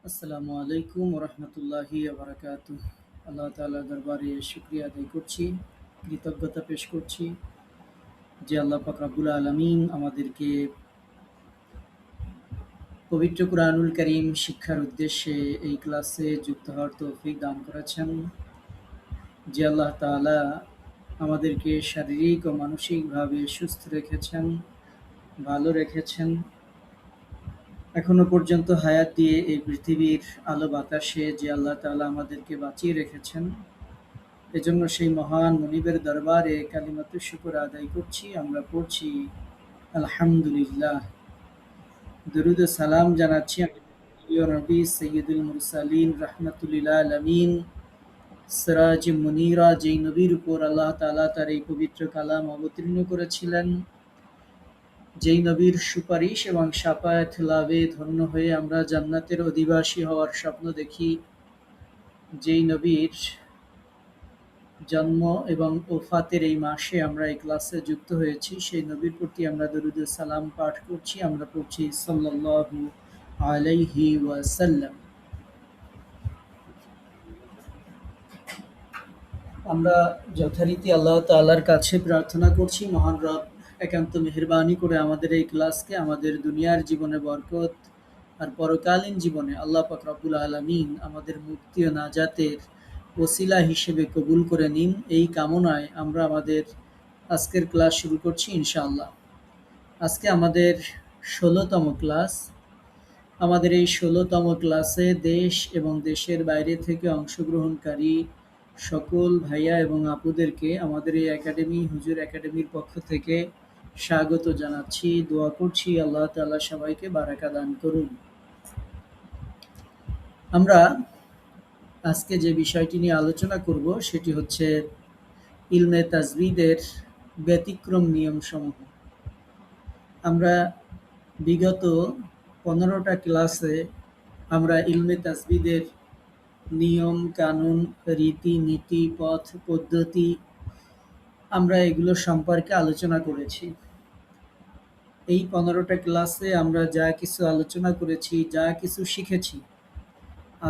আসসালামু আলাইকুম রহমতুল্লাহি বারাকাতুহ। আল্লাহ তাআলার দরবারে শুকরিয়া আদায় করছি, কৃতজ্ঞতা পেশ করছি যে আল্লাহ পাক রব্বুল আলামিন আমাদেরকে পবিত্র কুরআনুল কারীম শিক্ষার উদ্দেশ্যে এই ক্লাসে যুক্ত হওয়ার তৌফিক দান করেছেন। যে আল্লাহ তাআলা আমাদেরকে শারীরিক ও মানসিকভাবে সুস্থ রেখেছেন, ভালো রেখেছেন, এখনো পর্যন্ত হায়াত দিয়ে এই পৃথিবীর আলো বাতাসে যে আল্লাহ তাআলা আমাদেরকে বাঁচিয়ে রেখেছেন, এজন্য সেই মহান মুনিবের দরবারে কালিমাতুশ শুকর আদায় করছি। আমরা পড়ছি আলহামদুলিল্লাহ। দরুদ ও সালাম জানাচ্ছি আমাদের প্রিয় নবী সৈয়দুল মুরসালিন রাহমাতুল লিল আলামিন সিরাজ মুনীরা, যেই নবীর উপর আল্লাহ তাআলা তার এই পবিত্র কালাম অবতীর্ণ করেছিলেন, যেই নবীর সুপারিশ এবং শাফায়াত লাভে ধন্য হয়ে আমরা জান্নাতের অধিবাসী হওয়ার স্বপ্ন দেখি, যেই নবীর জন্ম এবং ওফাতের এই মাসে আমরা এই ক্লাসে যুক্ত হয়েছি, সেই নবীর প্রতি আমরা দরুদ ও সালাম পাঠ করছি। আমরা পড়ছি সাল্লাল্লাহু আলাইহি ওয়াসাল্লাম। আমরা যথারীতি আল্লাহ তাআলার কাছে প্রার্থনা করছি, মহান রব একান্ত মেহেরবানি করে আমাদের এই ক্লাসকে আমাদের দুনিয়ার জীবনে বরকত আর পরকালীন জীবনে আল্লাহ পাক রব্বুল আলামিন আমাদের মুক্তি ও নাজাতের ওসিলা হিসেবে কবুল করে নিন। এই কামনায় আমরা আমাদের আজকের ক্লাস শুরু করছি ইনশাআল্লাহ। আজকে আমাদের ১৬তম ক্লাস। আমাদের এই ১৬তম ক্লাসে দেশ এবং দেশের বাইরে থেকে অংশগ্রহণকারী সকল ভাইয়া এবং আপুদেরকে আমাদের এই একাডেমি, হুজুর একাডেমির পক্ষ থেকে স্বাগত জানাচ্ছি। দোয়া করছি আল্লাহ তাআলা সবাইকে বারাকা দান করুন। আমরা আজকে যে বিষয়টি নিয়ে আলোচনা করব সেটি হচ্ছে ইলমে তাজবিদের ব্যতিক্রম নিয়মসমূহ। আমরা বিগত ১৫টা ক্লাসে আমরা ইলমে তাজবিদের নিয়ম কানুন, রীতি নীতি, পথ পদ্ধতি আমরা এগুলো সম্পর্কে আলোচনা করেছি। এই ১৫টা ক্লাসে আমরা যা কিছু আলোচনা করেছি, যা কিছু শিখেছি,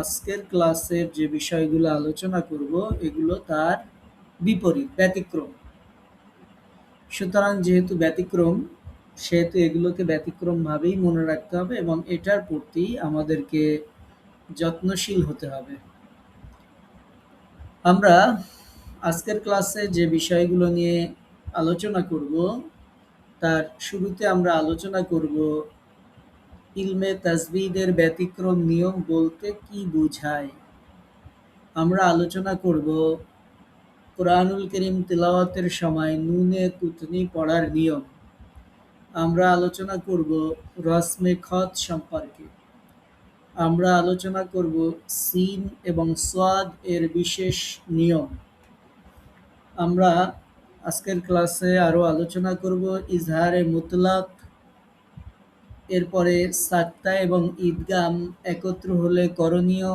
আজকের ক্লাসের যে বিষয়গুলো আলোচনা করব এগুলো তার বিপরীত, ব্যতিক্রম। সুতরাং যেহেতু ব্যতিক্রম, সেহেতু এগুলোকে ব্যতিক্রমভাবেই মনে রাখতে হবে এবং এটার প্রতি আমাদেরকে যত্নশীল হতে হবে। আমরা আজকের ক্লাসে যে বিষয়গুলো নিয়ে আলোচনা করব, তার শুরুতে আমরা আলোচনা করব ইলমে তাজবিদের ব্যতিক্রম নিয়ম বলতে কি বোঝায়। আমরা আলোচনা করব কোরআনুল কারীম তিলাওয়াতের সময় নুনে কুতনি পড়ার নিয়ম। আমরা আলোচনা করব রসমে খত সম্পর্কে। আমরা আলোচনা করব সিন এবং সোয়াদ এর বিশেষ নিয়ম। আমরা আজকের ক্লাসে আরও আলোচনা করব ইজহারে মুতলাক, এরপরে সাক্তা এবং ঈদগাম একত্র হলে করণীয়,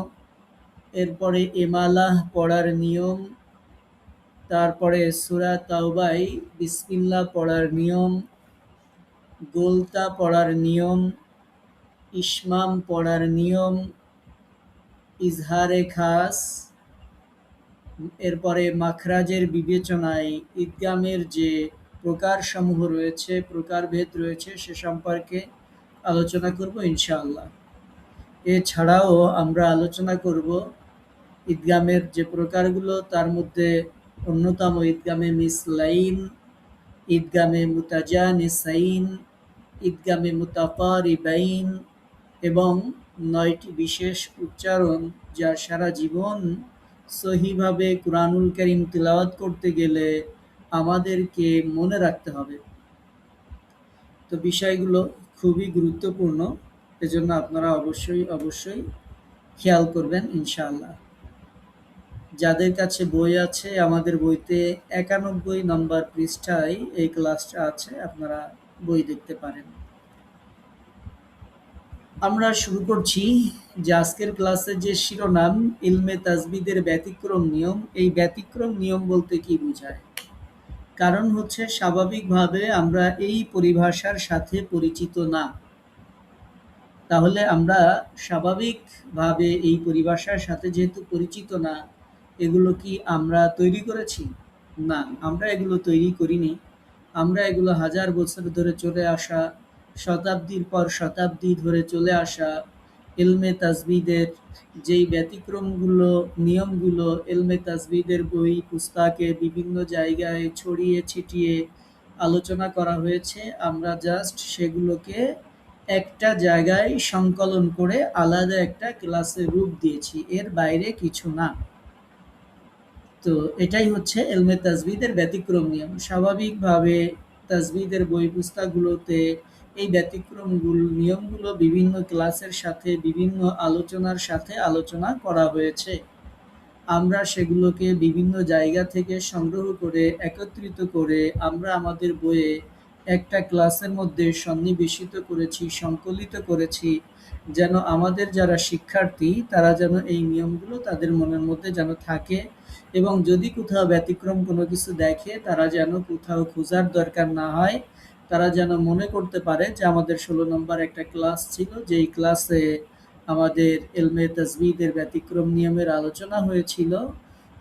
এরপরে এমালাহ পড়ার নিয়ম, তারপরে সূরা তাওবায় বিসমিল্লাহ পড়ার নিয়ম, গোলতা পড়ার নিয়ম, ইশমাম পড়ার নিয়ম, ইজহারে খাস, এরপরে মাখরাজের বিবেচনায় ঈদগামের যে প্রকারসমূহ রয়েছে, প্রকারভেদ রয়েছে, সে সম্পর্কে আলোচনা করব ইনশাআল্লাহ। এছাড়াও আমরা আলোচনা করব ঈদগামের যে প্রকারগুলো, তার মধ্যে অন্যতম ঈদগামে মিসলাইন, ঈদগামে মুতাজানিসাইন, ঈদগামে মুতাকারিবাইন এবং ৯টি বিশেষ উচ্চারণ যা সারা জীবন সহিভাবে কুরআনুল কারীম তিলাওয়াত করতে গেলে আমাদেরকে মনে রাখতে হবে। তো বিষয়গুলো খুবই গুরুত্বপূর্ণ, এজন্য আপনারা অবশ্যই খেয়াল করবেন ইনশাআল্লাহ। যাদের কাছে বই আছে, আমাদের বইতে ৯১ নম্বর পৃষ্ঠায় এই ক্লাসটা আছে, আপনারা বই দেখতে পারেন। আমরা শুরু করছি যে আজকের ক্লাসের যে শিরোনাম ইলমে তাজবিদের ব্যতিক্রম নিয়ম। এই ব্যতিক্রম নিয়ম বলতে কি বোঝায়? কারণ হচ্ছে স্বাভাবিকভাবে আমরা এই পরিভাষার সাথে পরিচিত না। তাহলে আমরা স্বাভাবিকভাবে এই পরিভাষার সাথে যেহেতু পরিচিত না, এগুলো কি আমরা তৈরি করেছি? না, আমরা এগুলো তৈরি করিনি। আমরা এগুলো হাজার বছর ধরে চলে আসা, শতাব্দীর পর শতাব্দী ধরে চলে আসা ইলমে তাজবিদের যেই ব্যতিক্রমগুলো, নিয়মগুলো ইলমে তাজবিদের বই পুস্তকে বিভিন্ন জায়গায় ছড়িয়ে ছিটিয়ে আলোচনা করা হয়েছে, আমরা জাস্ট সেগুলোকে একটা জায়গায় সংকলন করে আলাদা একটা ক্লাসে রূপ দিয়েছি, এর বাইরে কিছু না। তো এটাই হচ্ছে এলমে তাজবিদের ব্যতিক্রম নিয়ম। স্বাভাবিকভাবে তাজবিদের বই পুস্তকগুলোতে এই ব্যতিক্রমগুলো নিয়মগুলো বিভিন্ন ক্লাসের সাথে বিভিন্ন আলোচনার সাথে আলোচনা করা হয়েছে। আমরা সেগুলোকে বিভিন্ন জায়গা থেকে সংগ্রহ করে একত্রিত করে আমরা আমাদের বইয়ে একটা ক্লাসের মধ্যে সন্নিবেশিত করেছি, সংকলিত করেছি, যেন আমাদের যারা শিক্ষার্থী তারা যেন এই নিয়মগুলো তাদের মনের মধ্যে যেন থাকে, এবং যদি কোথাও ব্যতিক্রম কোনো কিছু দেখে তারা যেন কোথাও খোঁজার দরকার না হয়। তারা যেন মনে করতে পারে যে আমাদের ১৬ নম্বর একটা ক্লাস ছিল, যেই ক্লাসে আমাদের এলমে তাজবিদের ব্যতিক্রম নিয়মের আলোচনা হয়েছিল।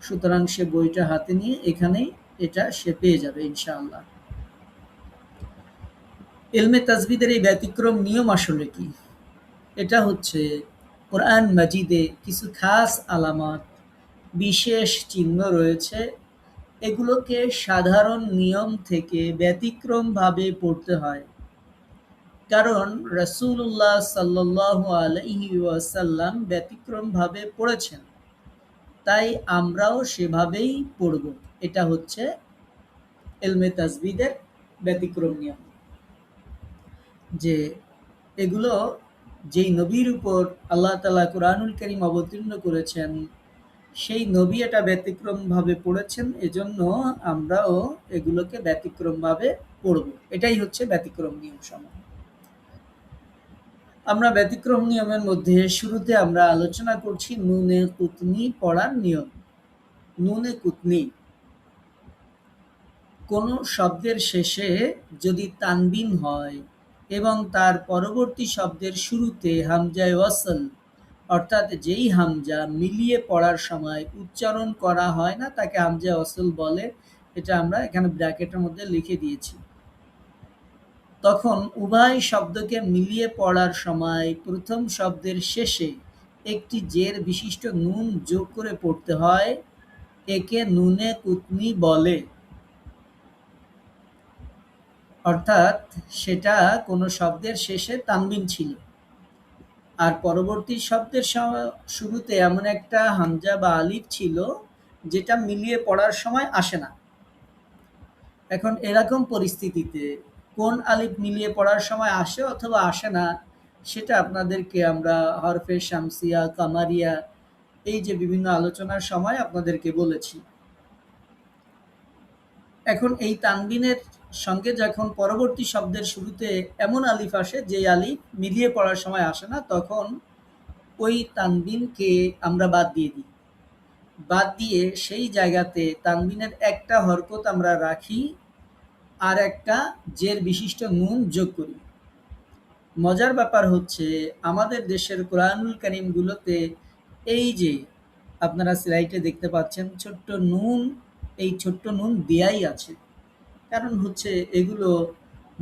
সুতরাং সে বইটা হাতে নিয়ে এখানেই এটা সে পেয়ে যাবে ইনশাআল্লাহ। এলমে তাজবিদের এই ব্যতিক্রম নিয়ম আসলে কি? এটা হচ্ছে কোরআন মাজিদে কিছু খাস আলামত, বিশেষ চিহ্ন রয়েছে। এগুলোকে সাধারণ নিয়ম থেকে ব্যতিক্রমভাবে পড়তে হয়। কারণ রাসূলুল্লাহ সাল্লাল্লাহু আলাইহি ওয়াসাল্লাম ব্যতিক্রমভাবে পড়েছেন। তাই আমরাও সেভাবেই পড়ব। এটা হচ্ছে ইলমে তাজবিদের ব্যতিক্রম নিয়ম। যে এগুলো যেই নবীর উপর আল্লাহ তাআলা কুরআনুল কারীম অবতীর্ণ করেছেন, সেই নবী এটা ব্যতিক্রমভাবে পড়েছেন, এজন্য আমরাও এগুলোকে ব্যতিক্রমভাবে পড়ব। এটাই হচ্ছে ব্যতিক্রম নিয়ম সমূহ। আমরা ব্যতিক্রম নিয়মের মধ্যে শুরুতে আমরা আলোচনা করছি নুনে কুতনি পড়ার নিয়ম। নুনে কুতনি কোনো শব্দের শেষে যদি তানবিন হয় এবং তার পরবর্তী শব্দের শুরুতে হামজায়ে ওয়াসল, অর্থাৎ যেই হামজা মিলিয়ে পড়ার সময় উচ্চারণ করা হয় না তাকে হামজায়ে ওয়াসল বলে। এটা আমরা এখানে ব্র্যাকেটের মধ্যে লিখে দিয়েছি। তখন উভয় শব্দকে মিলিয়ে পড়ার সময় প্রথম শব্দের শেষে একটি জের বিশিষ্ট নুন যোগ করে পড়তে হয়। একে নুনে কুতনি বলে। অর্থাৎ সেটা কোনো শব্দের শেষে তানবিন ছিল, আর পরবর্তী শব্দের শুরুতে এমন একটা হামজা বা আলিফ ছিল যেটা মিলিয়ে পড়ার সময় আসে না। এখন এরকম পরিস্থিতিতে কোন আলিফ মিলিয়ে পড়ার সময় আসে অথবা আসে না, সেটা আপনাদেরকে আমরা হরফে শামসিয়া, কামারিয়া, এই যে বিভিন্ন আলোচনার সময় আপনাদেরকে বলেছি। এখন এই তানবিনের সঙ্গে যখন পরবর্তী শব্দের শুরুতে এমন আলিফ আসে যে আলিফ মিলিয়ে পড়ার সময় আসে না, তখন ওই তানবিনকে আমরা বাদ দিয়ে দিই। বাদ দিয়ে সেই জায়গাতে তানবিনের একটা হরকত আমরা রাখি, আর একটা জের বিশিষ্ট নুন যোগ করি। মজার ব্যাপার হচ্ছে আমাদের দেশের কোরআনুল কারীমগুলোতে এই যে আপনারা স্লাইডে দেখতে পাচ্ছেন ছোট্ট নুন, এই ছোট্ট নুন দেয়াই আছে। কারণ হচ্ছে এগুলো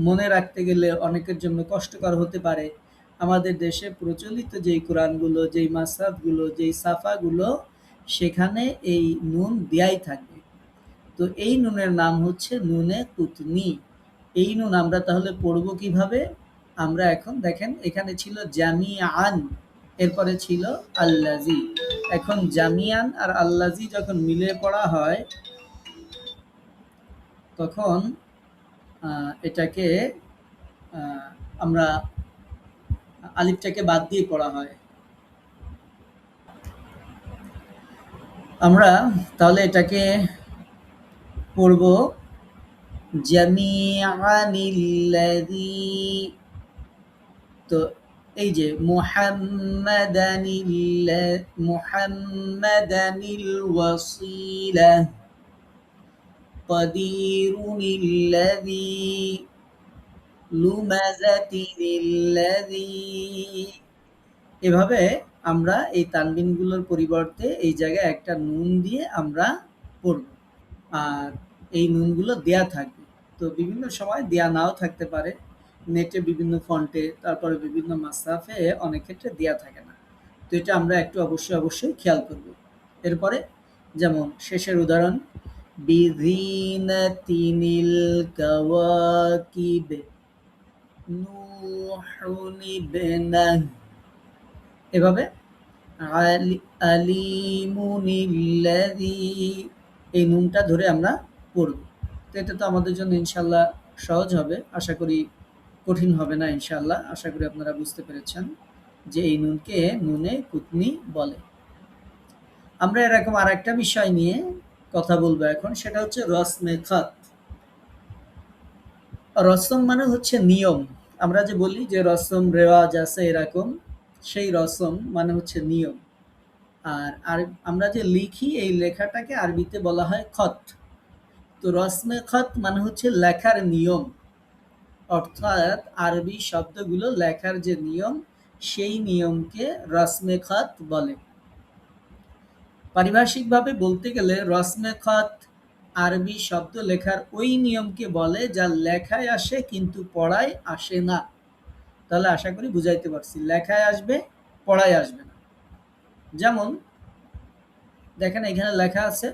মনে রাখতে গেলে অনেকের জন্য কষ্টকর হতে পারে। আমাদের দেশে প্রচলিত যেই কোরআনগুলো, যেই মাসহাফগুলো, যেই সাফাগুলো, সেখানে এই নুন দেয়াই থাকবে। তো এই নুনের নাম হচ্ছে নুনে কুতনি। এই নুন আমরা তাহলে পড়ব কিভাবে? আমরা এখন দেখেন এখানে ছিল জামিআন, এরপরে ছিল আল্লাজি। এখন জামিআন আর আল্লাজি যখন মিলে পড়া হয় তখন এটাকে আমরা আলিফটাকে বাদ দিয়ে পড়া হয়। আমরা তাহলে এটাকে পড়ব জামিআনিল্লাযী। তো এই যে মুহাম্মাদানিল ওয়াসিলা কদিরুনিল্লাযী লুমাযাতিনিল্লাযী এভাবে আমরা এই তানবিনগুলোর পরিবর্তে এই জায়গায় একটা নুন দিয়ে আমরা পড়ব। আর এই নুনগুলো দেয়া থাকবে। তো বিভিন্ন সময় দেয়া নাও থাকতে পারে। নেটে বিভিন্ন ফন্টে, তারপরে বিভিন্ন মাসরাফে অনেক ক্ষেত্রে দেয়া থাকে না। তো এটা আমরা একটু অবশ্যই খেয়াল করব। এরপরে যেমন শেষের উদাহরণ, বিযিনাতিনিল কাওয়াকিব নূহুন ইবনাহ, এভাবে আলিমুনিল্লাযী, এই নুনটা ধরে আমরা পড়ব। তো এটা তো আমাদের জন্য ইনশাআল্লাহ সহজ হবে। আশা করি কঠিন হবে না ইনশাআল্লাহ। আশা করি আপনারা বুঝতে পেরেছেন যে এই নুনকে নুনে কুতনি বলে। আমরা এরকম আরেকটা বিষয় নিয়ে কথা বলবো এখন, সেটা হচ্ছে রসমে খত। রসম মানে হচ্ছে নিয়ম। আমরা যে বলি যে রসম রেওয়াজ আছে এরকম, সেই রসম মানে হচ্ছে নিয়ম। আর আমরা যে লিখি এই লেখাটাকে আরবিতে বলা হয় খত। তো রসমে খত মানে হচ্ছে লেখার নিয়ম, অর্থাৎ আরবি শব্দগুলো লেখার যে নিয়ম, সেই নিয়মকে রসমে খত বলে। পারিভাষিকভাবে বলতে গেলে রসমে খত আরবি শব্দ লেখার ওই নিয়মকে বলে যা লেখায় আসে কিন্তু পড়ায় আসে না। তাহলে আশা করি বুঝাইতে পারছি, লেখায় আসবে, পড়ায় আসবে না। যেমন দেখেন এখানে লেখা আছে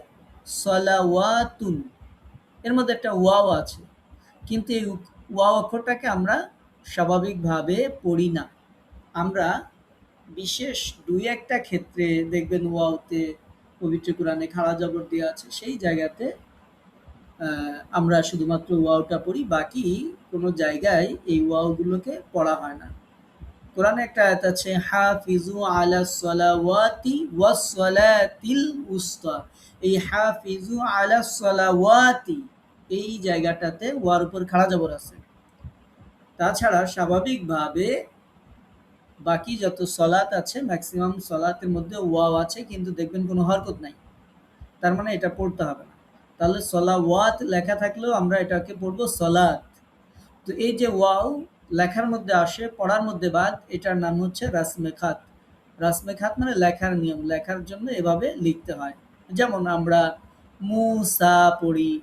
সলাওয়াতুন, এর মধ্যে একটা ওয়াও আছে, কিন্তু এই ওয়াও অক্ষরটাকে আমরা স্বাভাবিকভাবে পড়ি না। আমরা বিশেষ দুই একটা ক্ষেত্রে দেখবেন ওয়াওতে পবিত্র কোরআনে খাড়া জবর দেওয়া আছে, সেই জায়গাতে আমরা শুধুমাত্র ওয়াওটা পড়ি, বাকি কোনো জায়গায় এই ওয়াওগুলোকে পড়া হয় না। কোরআনে একটা আয়াত আছে হাফিজু আলা সলাওয়াতি ওয়াস সলাতিল উস্তা। এই হাফিজু আলা সলাওয়াতি, এই জায়গাটাতে ওয়ার উপর খাড়া জবর আছে। তাছাড়া স্বাভাবিকভাবে বাকি যত সলাত আছে ম্যাক্সিমাম সলাতের মধ্যে ওয়াও আছে, কিন্তু দেখবেন কোনো হরকত নাই। তার মানে এটা পড়তে হবে না। তাহলে সলাওয়াত লেখা থাকলেও আমরা এটাকে পড়বো সলাত। তো এই যে ওয়াও লেখার মধ্যে আসে, পড়ার মধ্যে বাদ, এটার নাম হচ্ছে রাসমে খাত। রাসমে খাত মানে লেখার নিয়ম, লেখার জন্য এভাবে লিখতে হয়। যেমন আমরা মুসা পড়ি,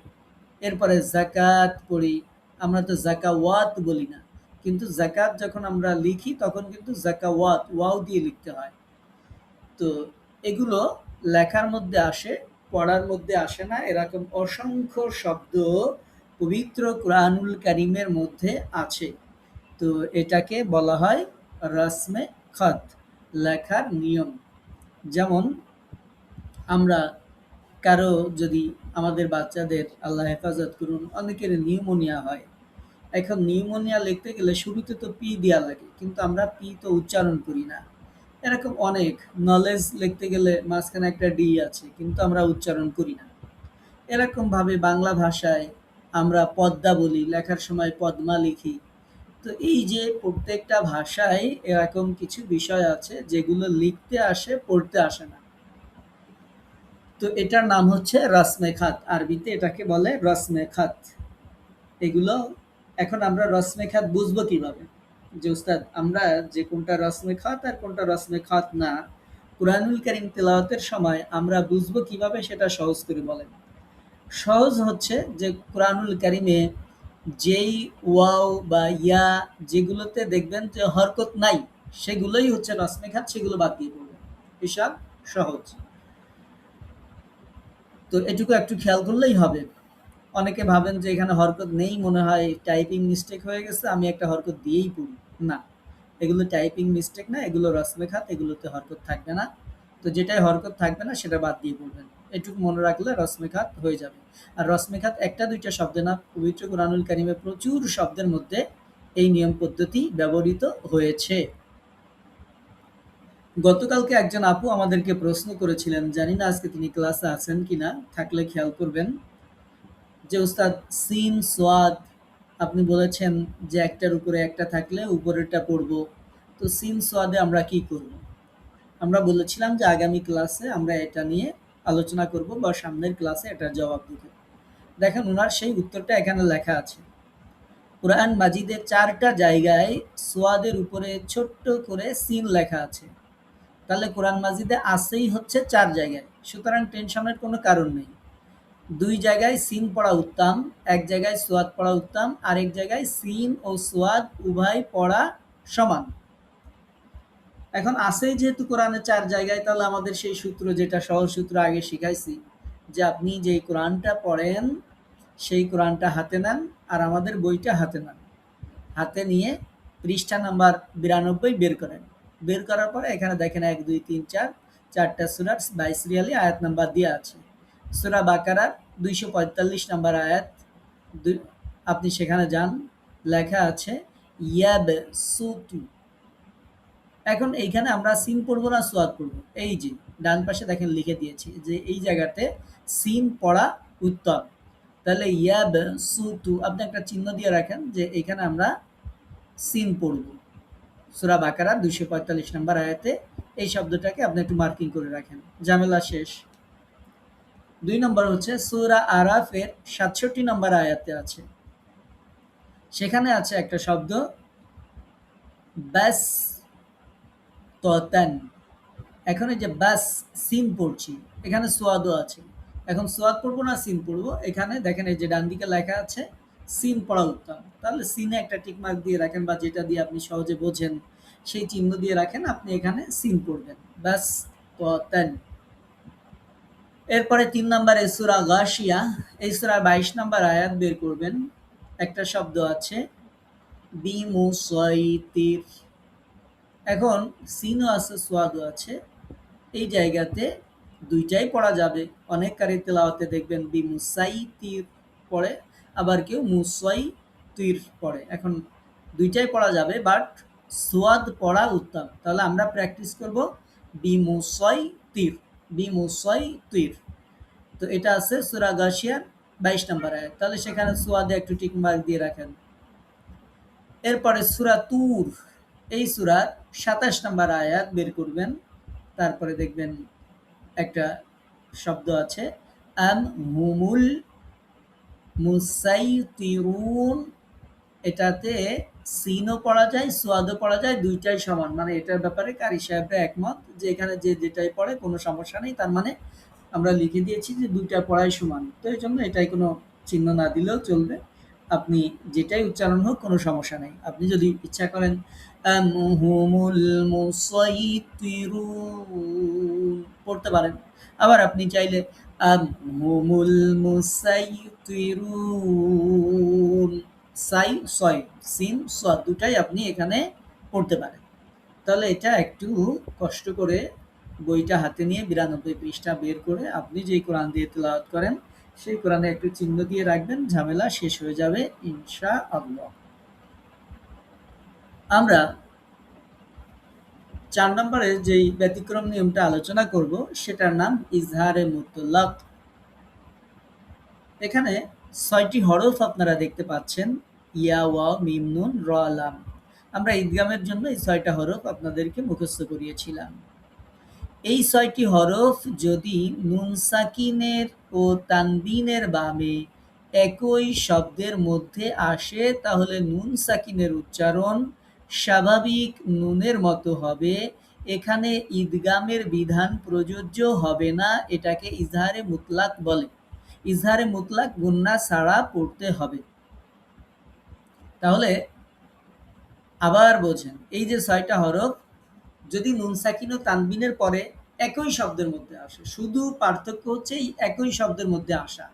এরপরে জাকাত পড়ি। আমরা তো জাকাওয়াত বলি না, কিন্তু জাকাত যখন আমরা লিখি তখন কিন্তু জাকাওয়াত ওয়াও দিয়ে লিখতে হয়। তো এগুলো লেখার মধ্যে আসে, পড়ার মধ্যে আসে না, এরকম অসংখ্য শব্দ পবিত্র কোরআনুল কারিমের মধ্যে আছে। তো এটাকে বলা হয় রসমে খত, লেখার নিয়ম। যেমন আমরা কারো যদি আমাদের বাচ্চাদের আল্লাহ হেফাজত করুন অনেকের নিউমোনিয়া হয়। এখন নিউমোনিয়া লিখতে গেলে শুরুতে তো পি দেওয়া লাগে, কিন্তু আমরা পি তো উচ্চারণ করি না। এরকম অনেক, নলেজ লিখতে গেলে মাঝখানে একটা ডি আছে, কিন্তু আমরা উচ্চারণ করি না। এরকমভাবে বাংলা ভাষায় আমরা পদ্মা বলি, লেখার সময় পদ্মা লিখি। তো এই যে প্রত্যেকটা ভাষায় এরকম কিছু বিষয় আছে যেগুলো লিখতে আসে, পড়তে আসে না। তো এটার নাম হচ্ছে রসমে খাত, আরবিতে এটাকে বলে রসমে খাত। এগুলো এখন আমরা রসমে খাত বুঝবো কিভাবে? যে উস্তাদ আমরা যে কোনটা রসমে খাত আর কোনটা রসমে খাত না, কুরআনুল কারীম তেলাওয়াতের সময় আমরা বুঝবো কিভাবে, সেটা সহজ করে বলেন। সহজ হচ্ছে যে কুরআনুল কারীমে যেই ওয়াও বা ইয়া যেগুলোতে দেখবেন যে হরকত নাই, সেগুলোই হচ্ছে রসমে খাত, সেগুলো বাদ দিয়ে পড়বেন। হিসাব সহজ। তো এটুকু একটু খেয়াল করলেই হবে। অনেকে ভাবেন যে এখানে হরকত নেই, মনে হয় টাইপিং মিস্টেক হয়ে গেছে, আমি একটা হরকত দিয়েই পড়ি। না, এগুলো টাইপিং মিস্টেক না, এগুলো রসমে খাত, এগুলোতে হরকত থাকবে না। তো যেটাই হরকত থাকবে না সেটা বাদ দিয়ে পড়বেন। এটুকু মনে রাখলে রসমে খাত হয়ে যাবে। আর রসমে খাত একটা দুইটা শব্দে না, পবিত্র কোরআনুল কারিমে প্রচুর শব্দের মধ্যে এই নিয়ম পদ্ধতি ব্যবহৃত হয়েছে। গতকালকে একজন আপু আমাদেরকে প্রশ্ন করেছিলেন, জানি না আজকে তিনি ক্লাসে আছেন কিনা, থাকলে খেয়াল করবেন, যে উস্তাদ সিন সোয়াদ আপনি বলেছেন যে একটার উপরে একটা থাকলে উপরেরটা পড়বো, তো সিন সোয়াদে আমরা কি করব? আমরা বলেছিলাম যে আগামী ক্লাসে আমরা এটা নিয়ে আলোচনা করব বা সামনের ক্লাসে এটার জবাব দিব। দেখেন ওনার সেই উত্তরটা এখানে লেখা আছে। কোরআন মাজিদের ৪টা জায়গায় সোয়াদের উপরে ছোট্ট করে সিন লেখা আছে। তাহলে কোরআন মাজিদে আছেই হচ্ছে ৪ জায়গায়। সুতরাং টেনশনের কোনো কারণ নেই। ২ জায়গায় সিন পড়া উত্তম, ১ জায়গায় সোয়াদ পড়া উত্তম, আরেক জায়গায় সিন ও সোয়াদ উভয় পড়া সমান। এখন আছেই যেহেতু কোরআনে ৪ জায়গায়, তাহলে আমাদের সেই সূত্র, যেটা সহজ সূত্র আগে শিখাইছি, যে আপনি যেই কোরআনটা পড়েন সেই কোরআনটা হাতে নেন আর আমাদের বইটা হাতে নেন। হাতে নিয়ে পৃষ্ঠা নাম্বার ৯২ বের করেন। বের করার পরে এখানে দেখেন ১, ২, ৩, ৪ ৪টা সূরার ২২ সিরিয়ালে আয়াত নাম্বার দেয়া আছে। সূরা বাকারার ২৪৫ নাম্বার আয়াত, আপনি সেখানে যান, লেখা আছে ইয়াবসুতু। এখন এইখানে আমরা সিন পড়বো না সোয়াদ পড়বো? এই যে ডান পাশে দেখেন লিখে দিয়েছি যে এই জায়গাতে সিন পড়া উত্তম। তাহলে ইয়াবসুতু আপনি একটা চিহ্ন দিয়ে রাখেন যে এখানে আমরা সিন পড়ব। সূরা বাকারার ২৪৫ নম্বর আয়াতে এই শব্দটাকে আপনি একটু মার্কিং করে রাখেন, ঝামেলা শেষ। ২ নম্বর হচ্ছে সূরা আরাফের ৬৭ নম্বর আয়াতে আছে, সেখানে আছে একটা শব্দ ব্যাস ততান। এখন এই যে ব্যাস সিন পড়ছি, এখানে সোয়াদও আছে। এখন সোয়াদ পড়বো না সিন পড়বো? এখানে দেখেন এই যে ডান দিকে লেখা আছে সিন পড়া উত্তম। তাহলে সিনে একটা টিক মার্ক দিয়ে রাখেন, বা যেটা দিয়ে আপনি সহজে বোঝেন সেই চিহ্ন দিয়ে রাখেন, আপনি এখানে সিন পড়বেন, ব্যাস ততান। এরপরে ৩ নম্বরে সূরা গাশিয়া, এই সূরার ২২ নম্বর আয়াত বের করবেন। একটা শব্দ আছে বিমুসাইতির। এখন সিনও আছে সোয়াদও আছে, এই জায়গাতে দুইটাই পড়া যাবে। অনেক কারি তেলাওয়াতে দেখবেন বিমুসাইতির পড়ে, আবার কেউ মুসাইতির পড়ে। এখন দুইটাই পড়া যাবে, বাট সোয়াদ পড়া উত্তম। তাহলে আমরা প্র্যাকটিস করব বিমুসাইতির, বিমুসাইতির। তো এটা আছে সূরা গাশিয়ার ২২ নম্বর আয়াত। তাহলে সেখানে সোয়াদে একটু টিক মার্ক দিয়ে রাখেন। এরপরে সূরা তুর, এই সূরার ২৭ নম্বর আয়াত বের করবেন। তারপরে দেখবেন একটা শব্দ আছে আম হুমুল মুসাইতিরুন। এটাতে সিনও পড়া যায়, সোয়াদও পড়া যায়, দুইটাই সমান। মানে এটার ব্যাপারে কারি সাহেবরা একমত যে এখানে যে যেটাই পড়ে কোনো সমস্যা নেই। তার মানে আমরা লিখে দিয়েছি যে দুইটা পড়াই সমান। তো এই জন্য এটাই কোনো চিহ্ন না দিলেও চলবে। আপনি যেটাই উচ্চারণ হোক কোনো সমস্যা নেই। আপনি যদি ইচ্ছা করেন আম হুমুল মুসাইতিরুন পড়তে পারেন। আবার আপনি চাইলে আম হুমুল মুসাইতিরুন, সাই সয় সিন সোয়াদ দুটাই আপনি এখানে পড়তে পারেন। তাহলে এটা একটু কষ্ট করে বইটা হাতে নিয়ে ৯২ পৃষ্ঠা বের করে আপনি যেই কোরআন দিয়ে তেলাওয়াত করেন সেই কোরআনে একটু চিহ্ন দিয়ে রাখবেন, ঝামেলা শেষ হয়ে যাবে ইনশাআল্লাহ। আমরা ৪ নম্বরে যেই ব্যতিক্রম নিয়মটা আলোচনা করব সেটার নাম ইজহারে মুতলাক। এখানে ৬টি হরফ আপনারা দেখতে পাচ্ছেন, ইয়া, ওয়াও, মিম, নুন, র, লাম। আমরা ঈদগামের জন্য এই ৬টা হরফ আপনাদেরকে মুখস্থ করিয়েছিলাম। এই ৬টি হরফ যদি নুন সাকিনের ও তানবিনের বামে একই শব্দের মধ্যে আসে তাহলে নুন সাকিনের উচ্চারণ স্বাভাবিক নুনের মতো হবে। এখানে ঈদগামের বিধান প্রযোজ্য হবে না, এটাকে ইজহারে মুতলাক বলে। ইজহারে মুতলাক গুন্না ছাড়া পড়তে হবে। তাহলে আবার বোঝেন, এই যে ৬টা হরফ যদি নুন সাকিন ও তানবিনের পরে একই শব্দের মধ্যে আসে, শুধু পার্থক্য হচ্ছে এই একই শব্দের মধ্যে আসা।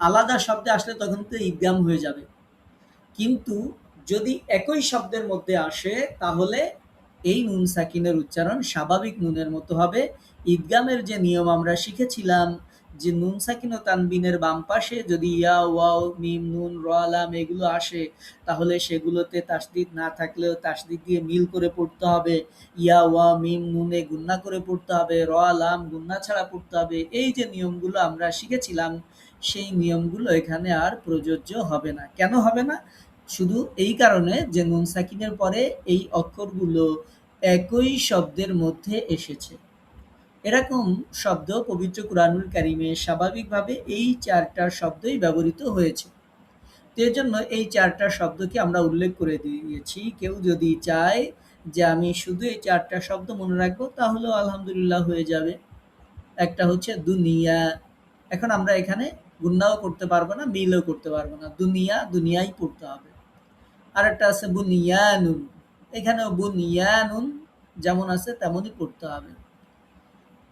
আলাদা শব্দে আসলে তখন তো ঈদগাম হয়ে যাবে। কিন্তু যদি একই শব্দের মধ্যে আসে তাহলে এই নুন সাকিনের উচ্চারণ স্বাভাবিক নুনের মতো হবে। ঈদগামের যে নিয়ম আমরা শিখেছিলাম যে নুন সাকিন ও তানবিনের বাম পাশে যদি ইয়া, ওয়াও, মিম, নুন, র, লাম এগুলো আসে তাহলে সেগুলোতে তাসদিদ না থাকলেও তাসদিদ দিয়ে মিল করে পড়তে হবে। ইয়া, ওয়াও, মিম, নুনে গুন্না করে পড়তে হবে, র, লাম গুন্না ছাড়া পড়তে হবে। এই যে নিয়মগুলো আমরা শিখেছিলাম সেই নিয়মগুলো এখানে আর প্রযোজ্য হবে না। কেন হবে না? শুধু এই কারণে যে নুন সাকিনের পরে এই অক্ষরগুলো একই শব্দের মধ্যে এসেছে। এরকম শব্দ পবিত্র কুরআনুল কারীমে স্বাভাবিকভাবে এই ৪টা শব্দই ব্যবহৃত হয়েছে। তো এর জন্য এই ৪ টা শব্দকে আমরা উল্লেখ করে দিয়েছি। কেউ যদি চায় যে আমি শুধু এই ৪ টা শব্দ মনে রাখবো তাহলেও আলহামদুলিল্লাহ হয়ে যাবে। একটা হচ্ছে দুনিয়া। এখন আমরা এখানে গুণনাও করতে পারবো না, মিলও করতে পারবো না। দুনিয়া, দুনিয়াই পড়তে হবে। আরেকটা আছে বুনিয়ানুন। এখানেও বুনিয়ানুন যেমন আছে তেমনই পড়তে হবে।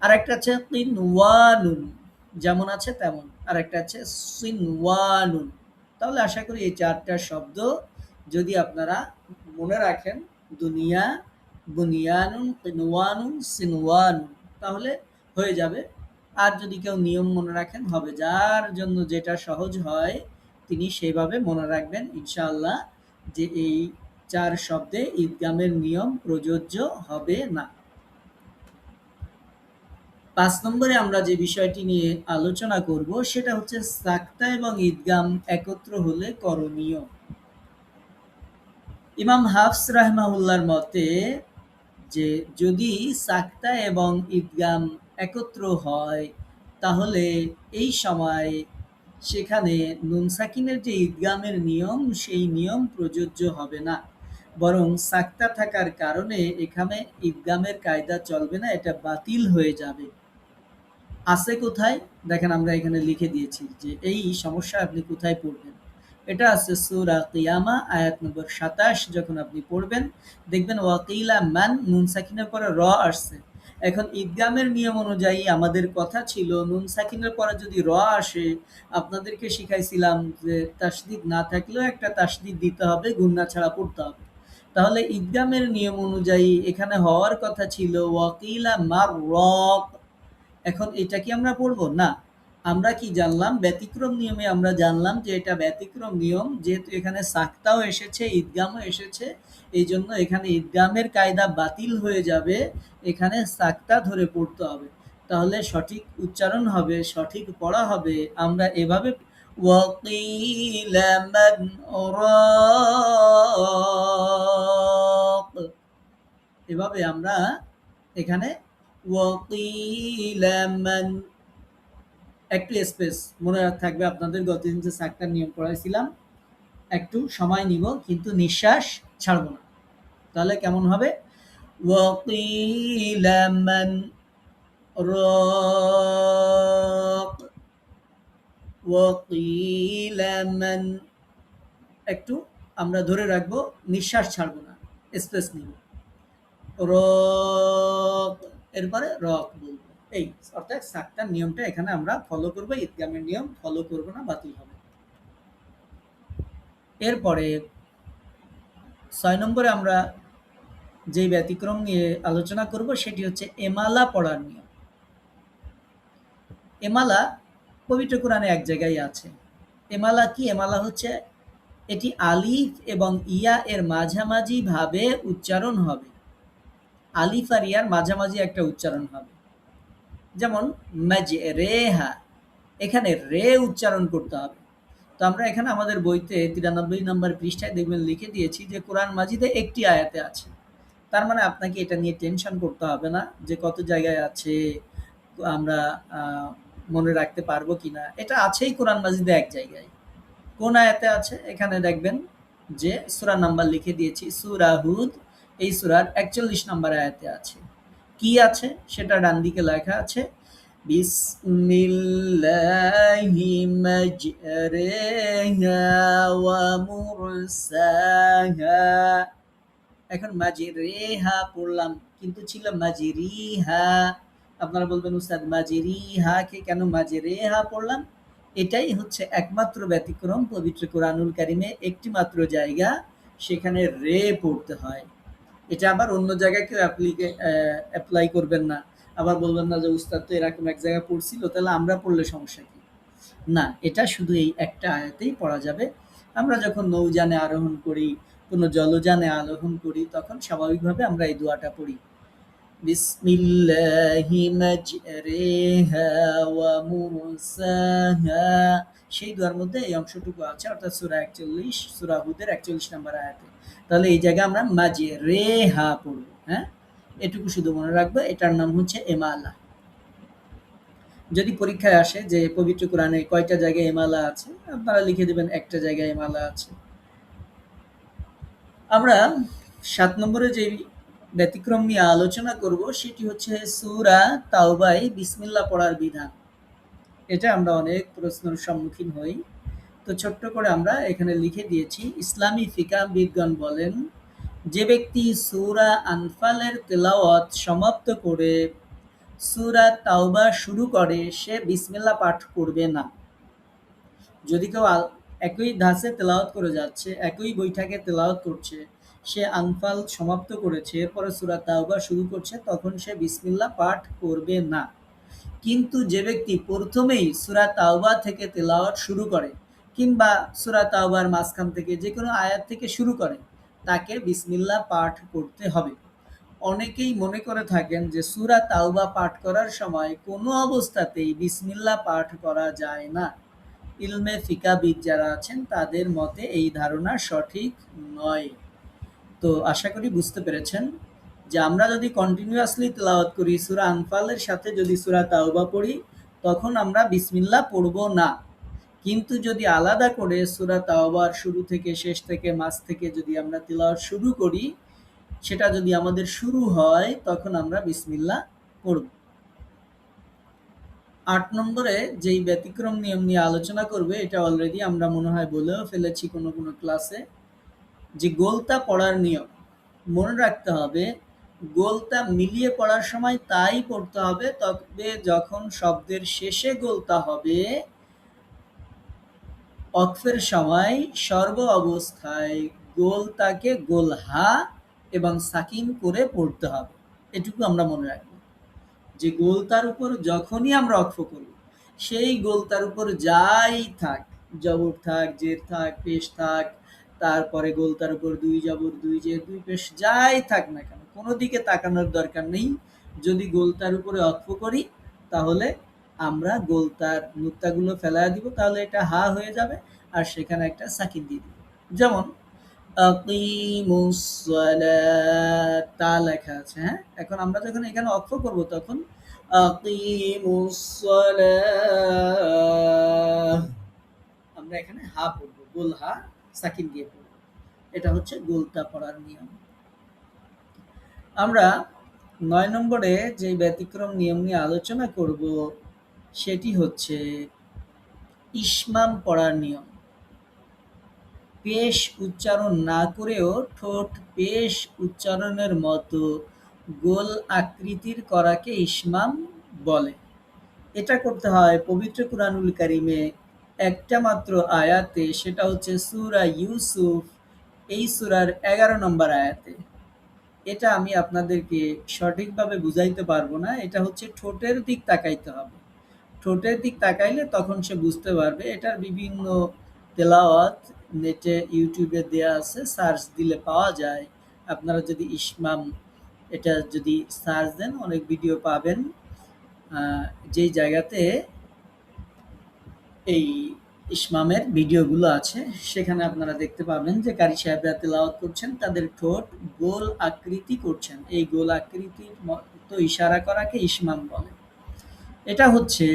আরেকটা আছে কিনওয়ানুন, যেমন আছে তেমন। আরেকটা আছে সিনওয়ানুন। তাহলে আশা করি এই ৪ টা শব্দ যদি আপনারা মনে রাখেন, দুনিয়া, বুনিয়ানুন, কিনওয়ানুন, সিনওয়ানুন, তাহলে হয়ে যাবে। আর যদি কেউ নিয়ম মনে রাখেন হবে। যার জন্য যেটা সহজ হয় তিনি সেভাবে মনে রাখবেন ইনশাআল্লাহ, যে এই ৪ শব্দে ঈদগামের নিয়ম প্রযোজ্য হবে না। ৫ নম্বরে আমরা যে বিষয়টি নিয়ে আলোচনা করব সেটা হচ্ছে সাক্তা এবং ঈদগাম একত্র হলে করণীয়। ইমাম হাফস রাহমাহুল্লাহর মতে যে যদি সাক্তা এবং ঈদগাম একত্র হয় তাহলে এই সময় সেখানে নুন সাকিনের যে ঈদগামের নিয়ম সেই নিয়ম প্রযোজ্য হবে না, বরং সাক্তা থাকার কারণে এখানে ঈদগামের কায়দা চলবে না, এটা বাতিল হয়ে যাবে। আছে কোথায়? দেখেন আমরা এখানে লিখে দিয়েছি যে এই সমস্যা আপনি কোথায় পড়বেন। এটা আছে সূরা কিয়ামা আয়াত নম্বর ২৭। যখন আপনি পড়বেন দেখবেন ওয়াকিলা মান, নুন সাকিনের পরে র আসছে। এখন ঈদগামের নিয়ম অনুযায়ী আমাদের কথা ছিল নুন সাকিনের পরে যদি র আসে, আপনাদেরকে শিখাইছিলাম যে তাসদিদ না থাকলেও একটা তাসদিদ দিতে হবে, গুন্না ছাড়া পড়তে হবে। তাহলে ঈদগামের নিয়ম অনুযায়ী এখানে হওয়ার কথা ছিল ওয়াকিলা মার রক। এখন এটা কি আমরা পড়ব? না। আমরা কি জানলাম? ব্যতিক্রম নিয়মে আমরা জানলাম যে এটা ব্যতিক্রম নিয়ম। যেহেতু এখানে সাক্তাও এসেছে, ঈদগামও এসেছে, এইজন্য এখানে ঈদগামের কায়দা বাতিল হয়ে যাবে। এখানে সাক্তা ধরে পড়তে হবে। তাহলে সঠিক উচ্চারণ হবে, সঠিক পড়া হবে। আমরা এভাবে ওয়াকিলা মান রাক, এভাবে আমরা এখানে ওয়াকিলা মান, একটু স্পেস মনে থাকবে আপনাদের। গতদিন যে সাক্তার নিয়ম পড়াইছিলাম, একটু সময় নিব কিন্তু নিঃশ্বাস ছাড়বো না। তাহলে কেমন হবে? ওয়াকিলা মান রাক, ওয়াকিলা মান, একটু আমরা ধরে রাখবো, নিঃশ্বাস ছাড়বো না, স্পেস নিব। রক, এরপরে রক বলবো। এই অর্থাৎ সাক্তার নিয়মটা এখানে আমরা ফলো করবো, ঈদগামের নিয়ম ফলো করবো না, বাতিল হবে। এরপরে ৬ নম্বরে আমরা যে ব্যতিক্রম নিয়ে আলোচনা করব সেটি হচ্ছে এমালা পড়ার নিয়ম। এমালা পবিত্র কোরআনে এক জায়গায় আছে। এমালা কি? এমালা হচ্ছে এটি আলিফ এবং ইয়া এর মাঝামাঝি ভাবে উচ্চারণ হবে। আলিফ আর ইয়ার মাঝামাঝি একটা উচ্চারণ হবে। যেমন মাজরেহা, এখানে রে উচ্চারণ করতে হবে। তো আমরা এখানে আমাদের বইতে ৯৩ নম্বর পৃষ্ঠায় দেখবেন লিখে দিয়েছি যে কোরআন মাজিদে একটি আয়াতে আছে। তার মানে আপনাকে এটা নিয়ে টেনশন করতে হবে না যে কত জায়গায় আছে, আমরা মনে রাখতে পারবো কিনা। এটা আছেই কোরআন মাজিদে এক জায়গায়। কোন আয়াতে আছে? এখানে দেখবেন যে সূরা নাম্বার লিখে দিয়েছি, সূরা হুদ, এই সূরার ৪১ নম্বর আয়াতে আছে। কি আছে সেটা ডান দিকে লেখা আছে, বিসমিল্লাহি মাজরিহা ওয়া মুরসাহা। এখন মাজরিহা পড়লাম কিন্তু ছিল মাজরিহা। আপনারা বলবেন উস্তাদ মাজরিহা কে কেন মাজরিহা পড়লাম? এটাই হচ্ছে একমাত্র ব্যতিক্রম পবিত্র কোরআনুল কারিমে, একটি মাত্র জায়গা সেখানে রে পড়তে হয়। এটা আবার অন্য জায়গায় কেউ অ্যাপ্লাই করবেন না। আবার বলবেন না যে উস্তাদ তো এরকম এক জায়গায় পড়ছিল, তাহলে আমরা পড়লে সমস্যা কি? না, এটা শুধু এই একটা আয়াতেই পড়া যাবে। আমরা যখন নৌযানে আরোহণ করি, কোনো জলযানে আরোহণ করি, তখন স্বাভাবিকভাবে আমরা এই দোয়াটা পড়ি, বিসমিল্লাহি মাজরিহা ওয়া মুরসাহা। সেই দোয়ার মধ্যে এই অংশটুকু আছে, অর্থাৎ সূরা ৪১, সূরা হুদের ৪১ নম্বর আয়াতে। তাহলে এই জায়গায় আমরা মাজরেহা পড়ব। হ্যাঁ, এটুকু শুধু মনে রাখবো, এটার নাম হচ্ছে এমালা। যদি পরীক্ষায় আসে যে পবিত্র কোরআনে কয়টা জায়গায় এমালা আছে, আপনারা লিখে দেবেন একটা জায়গায় এমালা আছে। আমরা ৭ নম্বরে যে ব্যতিক্রম নিয়ে আলোচনা করব সেটি হচ্ছে সূরা তাওবায় বিসমিল্লাহ পড়ার বিধান। এটা আমরা অনেক প্রশ্নের সম্মুখীন হই। তো ছোট্ট করে আমরা এখানে লিখে দিয়েছি, ইসলামী ফিকাহবিদগণ বলেন, যে ব্যক্তি সূরা আনফালের তেলাওয়াত সমাপ্ত করে সূরা তাওবা শুরু করে সে বিসমিল্লাহ পাঠ করবে না। যদি কেউ একই ধাঁচে তেলাওয়াত করে যাচ্ছে, একই বৈঠকে তেলাওয়াত করছে, সে আনফাল সমাপ্ত করেছে, এরপরে সূরা তাওবা শুরু করছে, তখন সে বিসমিল্লাহ পাঠ করবে না। কিন্তু যে ব্যক্তি প্রথমেই সূরা তাওবা থেকে তেলাওয়াত শুরু করে কিংবা সূরা তাওবার মাঝখান থেকে যে কোনো আয়াত থেকে শুরু করে, তাকে বিসমিল্লাহ পাঠ করতে হবে। অনেকেই মনে করে থাকেন যে সূরা তাওবা পাঠ করার সময় কোনো অবস্থাতেই বিসমিল্লাহ পাঠ করা যায় না। ইলমে ফিকাহবিদ যারা আছেন তাদের মতে এই ধারণা সঠিক নয়। তো আশা করি বুঝতে পেরেছেন যে আমরা যদি কন্টিনিউয়াসলি তেলাওয়াত করি, সূরা আনফালের সাথে যদি সূরা তাওবা পড়ি, তখন আমরা বিসমিল্লাহ পড়ব না। কিন্তু যদি আলাদা করে সূরা তাওবার শুরু থেকে, শেষ থেকে, মাঝ থেকে যদি আমরা তেলাওয়াত শুরু করি, সেটা যদি আমাদের শুরু হয়, তখন আমরা বিসমিল্লাহ পড়ব। ৮ নম্বরে যেই ব্যতিক্রম নিয়ম নিয়ে আলোচনা করবে, এটা অলরেডি আমরা মনে হয় বলেও ফেলেছি কোনো ক্লাসে, যে গোলতা পড়ার নিয়ম। মনে রাখতে হবে, গোলতা মিলিয়ে পড়ার সময় তাই পড়তে হবে, তবে যখন শব্দের শেষে গোলতা হবে, ওয়াকফের সময় সর্ব অবস্থায় গোলতাকে গোলহা এবং সাকিন করে পড়তে হবে। এটুকু আমরা মনে রাখবো যে গোলতার উপর যখনই আমরা ওয়াকফ করব, সেই গোলতার উপর যাই থাক, জবর থাক, জের থাক, পেশ থাক, তারপরে গোলতার উপর দুই জবর, দুই জের, দুই পেশ যাই থাক না কেন, কোনো দিকে তাকানোর দরকার নেই। যদি গোলতার উপরে ওয়াকফ করি, তাহলে আমরা গোলতার নুক্তাগুলো ফেলায় দিব, তাহলে এটা হা হয়ে যাবে, আর সেখানে একটা সাকিন দিয়ে দিব। যেমন আকিমুস সালাত, তা লেখা আছে, হ্যাঁ? এখন আমরা যখন এখানে ওয়াকফ করব, তখন আকিমুস সালাহ, আমরা এখানে হা পড়ব, গোল হা সাকিন দিয়ে পড়ব। এটা হচ্ছে গোলতা পড়ার নিয়ম। আমরা ৯ নম্বরে যে ব্যতিক্রম নিয়ম নিয়ে আলোচনা করব, সেটি হচ্ছে ইশমাম পড়ার নিয়ম। পেশ উচ্চারণ না করেও ঠোঁট পেশ উচ্চারণের মতো গোল আকৃতির করাকে ইশমাম বলে। এটা করতে হয় পবিত্র কুরআনুল কারীমে একটা মাত্র আয়াতে, সেটা হচ্ছে সূরা ইউসুফ, এই সূরার ১১ নম্বর আয়াতে। এটা আমি আপনাদেরকে সঠিকভাবে বুঝাইতে পারবো না। এটা হচ্ছে ঠোঁটের দিক তাকাইতে হবে। ঠোঁটের দিক তাকাইলে তখন সে বুঝতে পারবে। এটার বিভিন্ন তেলাওয়াত নেটে, ইউটিউবে দেয়া আছে, সার্চ দিলে পাওয়া যায়। আপনারা যদি ইশমাম এটা যদি সার্চ দেন, অনেক ভিডিও পাবেন, যেই জায়গাতে এই ইশমামের ভিডিওগুলো আছে, সেখানে আপনারা দেখতে পাবেন যে কারি সাহেবরা তেলাওয়াত করছেন, তাদের ঠোঁট গোল আকৃতি করছেন। এই গোল আকৃতির মতো ইশারা করাকে ইশমাম বলে। এটা হচ্ছে,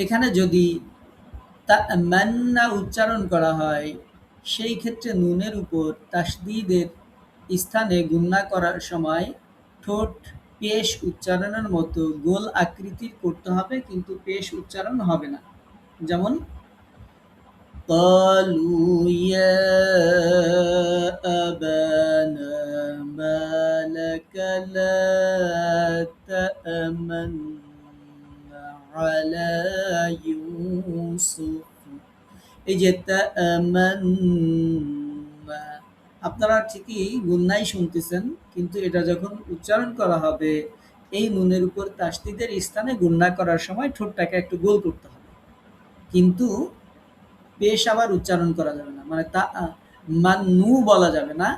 এখানে যদি তামান্না উচ্চারণ করা হয়, সেই ক্ষেত্রে নুনের উপর তাসদীদের স্থানে গুণনা করার সময় ঠোঁট পেশ উচ্চারণের মতো গোল আকৃতির করতে হবে, কিন্তু পেশ উচ্চারণ হবে না। যেমন قالوا يا أبانا ما لك لا تأمنا على يوسف। এই যে তামান্না, আপনারা ঠিকই গুন্নাই শুনতেছেন, কিন্তু এটা যখন উচ্চারণ করা হবে, এই নুনের উপর তাসদীদের স্থানে গুন্না করার সময় ঠোঁটটাকে একটু গোল করতে হবে, কিন্তু পেশ আবার উচ্চারণ করা যাবে না, মানে তা মান্নু বলা যাবে না,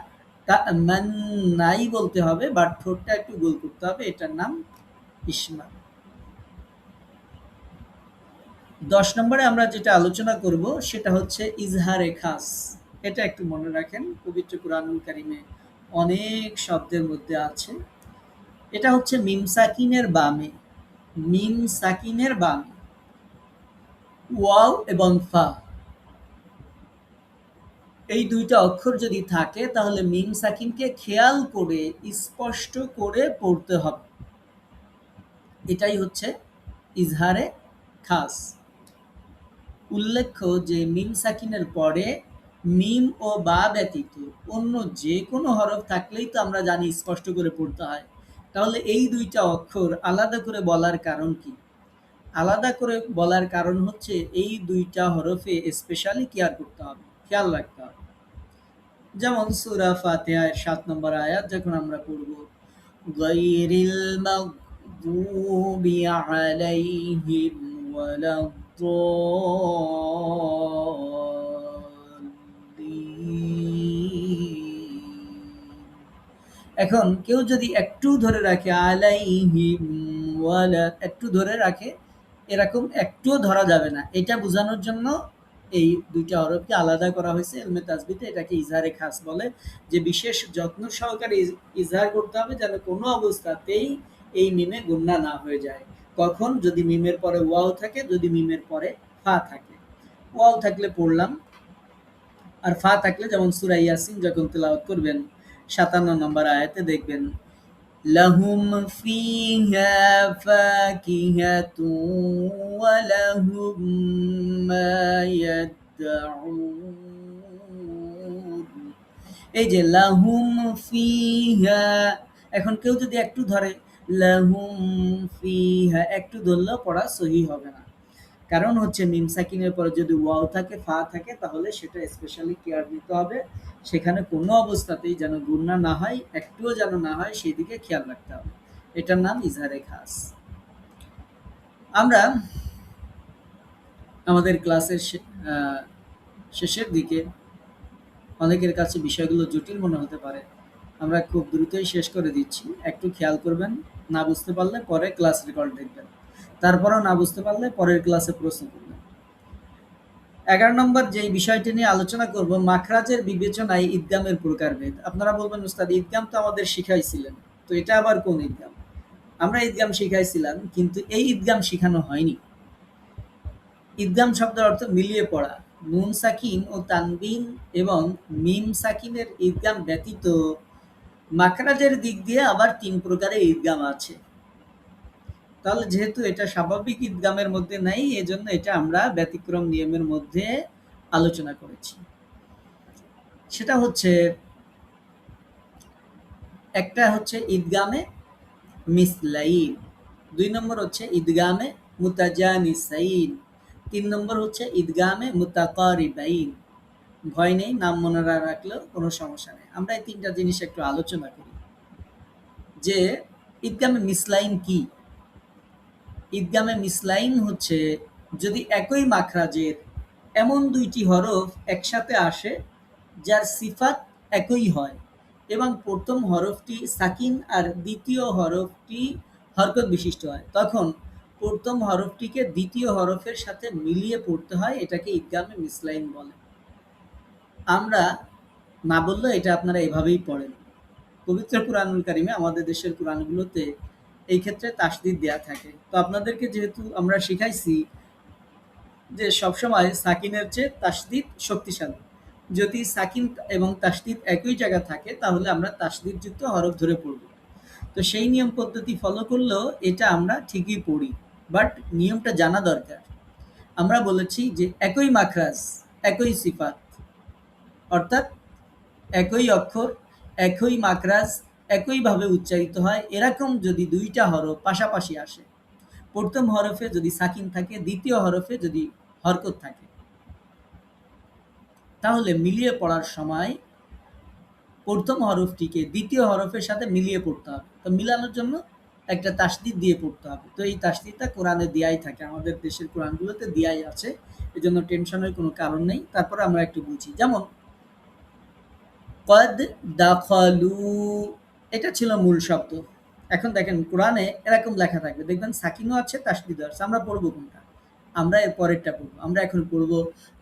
তা মান্নাই বলতে হবে, বাট ঠোঁটটা একটু গোল করতে হবে। এটার নাম ইশমা। ১০ নম্বরে আমরা যেটা আলোচনা করব, সেটা হচ্ছে ইজহারে খাস। এটা একটু মনে রাখেন, পবিত্র কুরআনুল কারীমে অনেক শব্দের মধ্যে আছে। এটা হচ্ছে মিম সাকিনের বামে, মিম সাকিনের বামে ওয়াও এবং ফা, এই দুইটা অক্ষর যদি থাকে তাহলে মিম সাকিনকে খেয়াল করে স্পষ্ট করে পড়তে হবে। এটাই হচ্ছে ইজহারে খাস। উল্লেখ্য যে মিম সাকিনের পরে মিম ও বা ব্যতীত অন্য যে কোনো হরফ থাকলেই তো আমরা জানি স্পষ্ট করে পড়তে হয়। তাহলে এই দুইটা অক্ষর আলাদা করে বলার কারণ কি? আলাদা করে বলার কারণ হচ্ছে এই দুইটা হরফে স্পেশালি কেয়ার করতে হবে, খেয়াল রাখতে হবে। যেমন সূরা ফাতিহার ৭ নম্বর আয়াত যখন আমরা পড়ব, গায়রিল মাগদুবি আলাইহিম ওয়ালাদ-দাল্লিন। এখন কেউ যদি একটু ধরে রাখে আলাইহিম ওয়ালা, একটু ধরে রাখে, এরকম একটুও ধরা যাবে না। এটা বোঝানোর জন্য এই দুইটা হরফকে আলাদা করা হয়েছে। ইলমে তাসবিতে এটাকে ইজহারে খাস বলে, যে বিশেষ যত্ন সহকারে ইজহার করতে হবে যেন কোনো অবস্থাতেই এই মিমে গুন্না না হয়ে যায়। কখন? যদি মিমের পরে ওয়াও থাকে, যদি মিমের পরে ফা থাকে। ওয়াও থাকলে পড়লাম, আর ফা থাকলে যেমন সূরা ইয়াসিন যখন তেলাওয়াত করবেন ৫৭ নম্বর আয়াতে দেখবেন, লাহুম ফিহা ফাকিহাতু ওয়া লাহুম মা ইয়াদউন। এই যে লাহুম ফিহা, এখন কেউ যদি একটু ধরে লাহুম ফিহা, একটু ধরলেও পড়া সহি হবে না। কারণ হচ্ছে মিম সাকিনের পরে যদি ওয়াও থাকে, ফা থাকে, তাহলে সেটা স্পেশালি কেয়ার নিতে হবে। সেখানে কোনো অবস্থাতেই যেন গুণনা না হয়, একটুও যেন না হয়, সেদিকে খেয়াল রাখতে হবে। এটার নাম ইজহারে খাস। আমরা আমাদের ক্লাসের শেষের দিকে অনেকের কাছে বিষয়গুলো জটিল মনে হতে পারে। আমরা খুব দ্রুতই শেষ করে দিচ্ছি। একটু খেয়াল করবেন। না বুঝতে পারলে পরে ক্লাস রেকর্ড দেখবেন। তারপরেও না বুঝতে পারলে পরের ক্লাসে প্রশ্ন করবেন। ১১ নম্বর যেই বিষয়টি নিয়ে আলোচনা করব, মাখরাজের বিবেচনায় ঈদগামের প্রকারভেদ। আপনারা বলবেন, উস্তাদ ঈদগাম তো আমাদের শিখাইছিলেন, তো এটা আবার কোন ঈদগাম? আমরা ঈদগাম শিখাইছিলাম, কিন্তু এই ঈদগাম শিখানো হয়নি। ঈদগাম শব্দের অর্থ মিলিয়ে পড়া। নুন সাকিন ও তানবিন এবং মিম সাকিনের ঈদগাম ব্যতীত মাখরাজের দিক দিয়ে আবার ৩ প্রকারের ঈদগাম আছে। তাহলে যেহেতু এটা স্বাভাবিক ঈদগামের মধ্যে নাই, এজন্য এটা আমরা ব্যতিক্রম নিয়মের মধ্যে আলোচনা করেছি। সেটা হচ্ছে, একটা হচ্ছে ঈদগামে মিসলাইন, ২ নম্বর হচ্ছে ঈদগামে মুতাজানিসাইন, ৩ নম্বর হচ্ছে ঈদগামে মুতাকারিবাইন। ভয় নেই, নাম মনে রাখলেও কোনো সমস্যা নেই। আমরা এই ৩টা জিনিস একটু আলোচনা করি যে ঈদগামে মিসলাইন কি? ঈদগামে মিসলাইন হচ্ছে যদি একই মাখরাজের এমন ২টি হরফ একসাথে আসে যার সিফাত একই হয় এবং প্রথম হরফটি সাকিন আর দ্বিতীয় হরফটি হরকত বিশিষ্ট হয়, তখন প্রথম হরফটিকে দ্বিতীয় হরফের সাথে মিলিয়ে পড়তে হয়। এটাকে ঈদগামে মিসলাইন বলে। আমরা না বললেও এটা আপনারা এভাবেই পড়েন। পবিত্র কুরআনুল কারিমে, আমাদের দেশের কুরআনগুলোতে এই ক্ষেত্রে তাসদিদ দেয়া থাকে। তো আপনাদেরকে যেহেতু আমরা শিখাইছি যে সবসময় সাকিনের চেয়ে তাসদিদ শক্তিশালী। যদি সাকিন এবং তাসদিদ একই জায়গা থাকে তাহলে আমরা তাসদিদযুক্ত হরফ ধরে পড়ব। তো সেই নিয়ম পদ্ধতি ফলো করলেও এটা আমরা ঠিকই পড়ি। বাট নিয়মটা জানা দরকার। আমরা বলেছি যে একই মাখরাজ, একই সিফাত, অর্থাৎ একই অক্ষর, একই মাখরাজ, একইভাবে উচ্চারিত হয়, এরকম যদি ২টা হরফ পাশাপাশি আসে, প্রথম হরফে যদি সাকিন থাকে, দ্বিতীয় হরফে যদি হরকত থাকে, তাহলে মিলিয়ে পড়ার সময় প্রথম হরফটিকে দ্বিতীয় হরফের সাথে মিলিয়ে পড়তে হবে। তো মিলানোর জন্য একটা তাসদিদ দিয়ে পড়তে হবে। তো এই তাসদিদটা কোরআনে দেয়াই থাকে, আমাদের দেশের কোরআনগুলোতে দেয়াই আছে, এজন্য টেনশনের কোনো কারণ নেই। তারপরে আমরা একটু বুঝি। যেমন কদ দাখালু, এটা ছিল মূল শব্দ। এখন দেখেন কোরআনে এরকম লেখা থাকবে, দেখবেন সাকিনও আছে, তাসদিদও আছে। আমরা পড়ব কোনটা? আমরা এর পরেরটা পড়ব। আমরা এখন পড়ব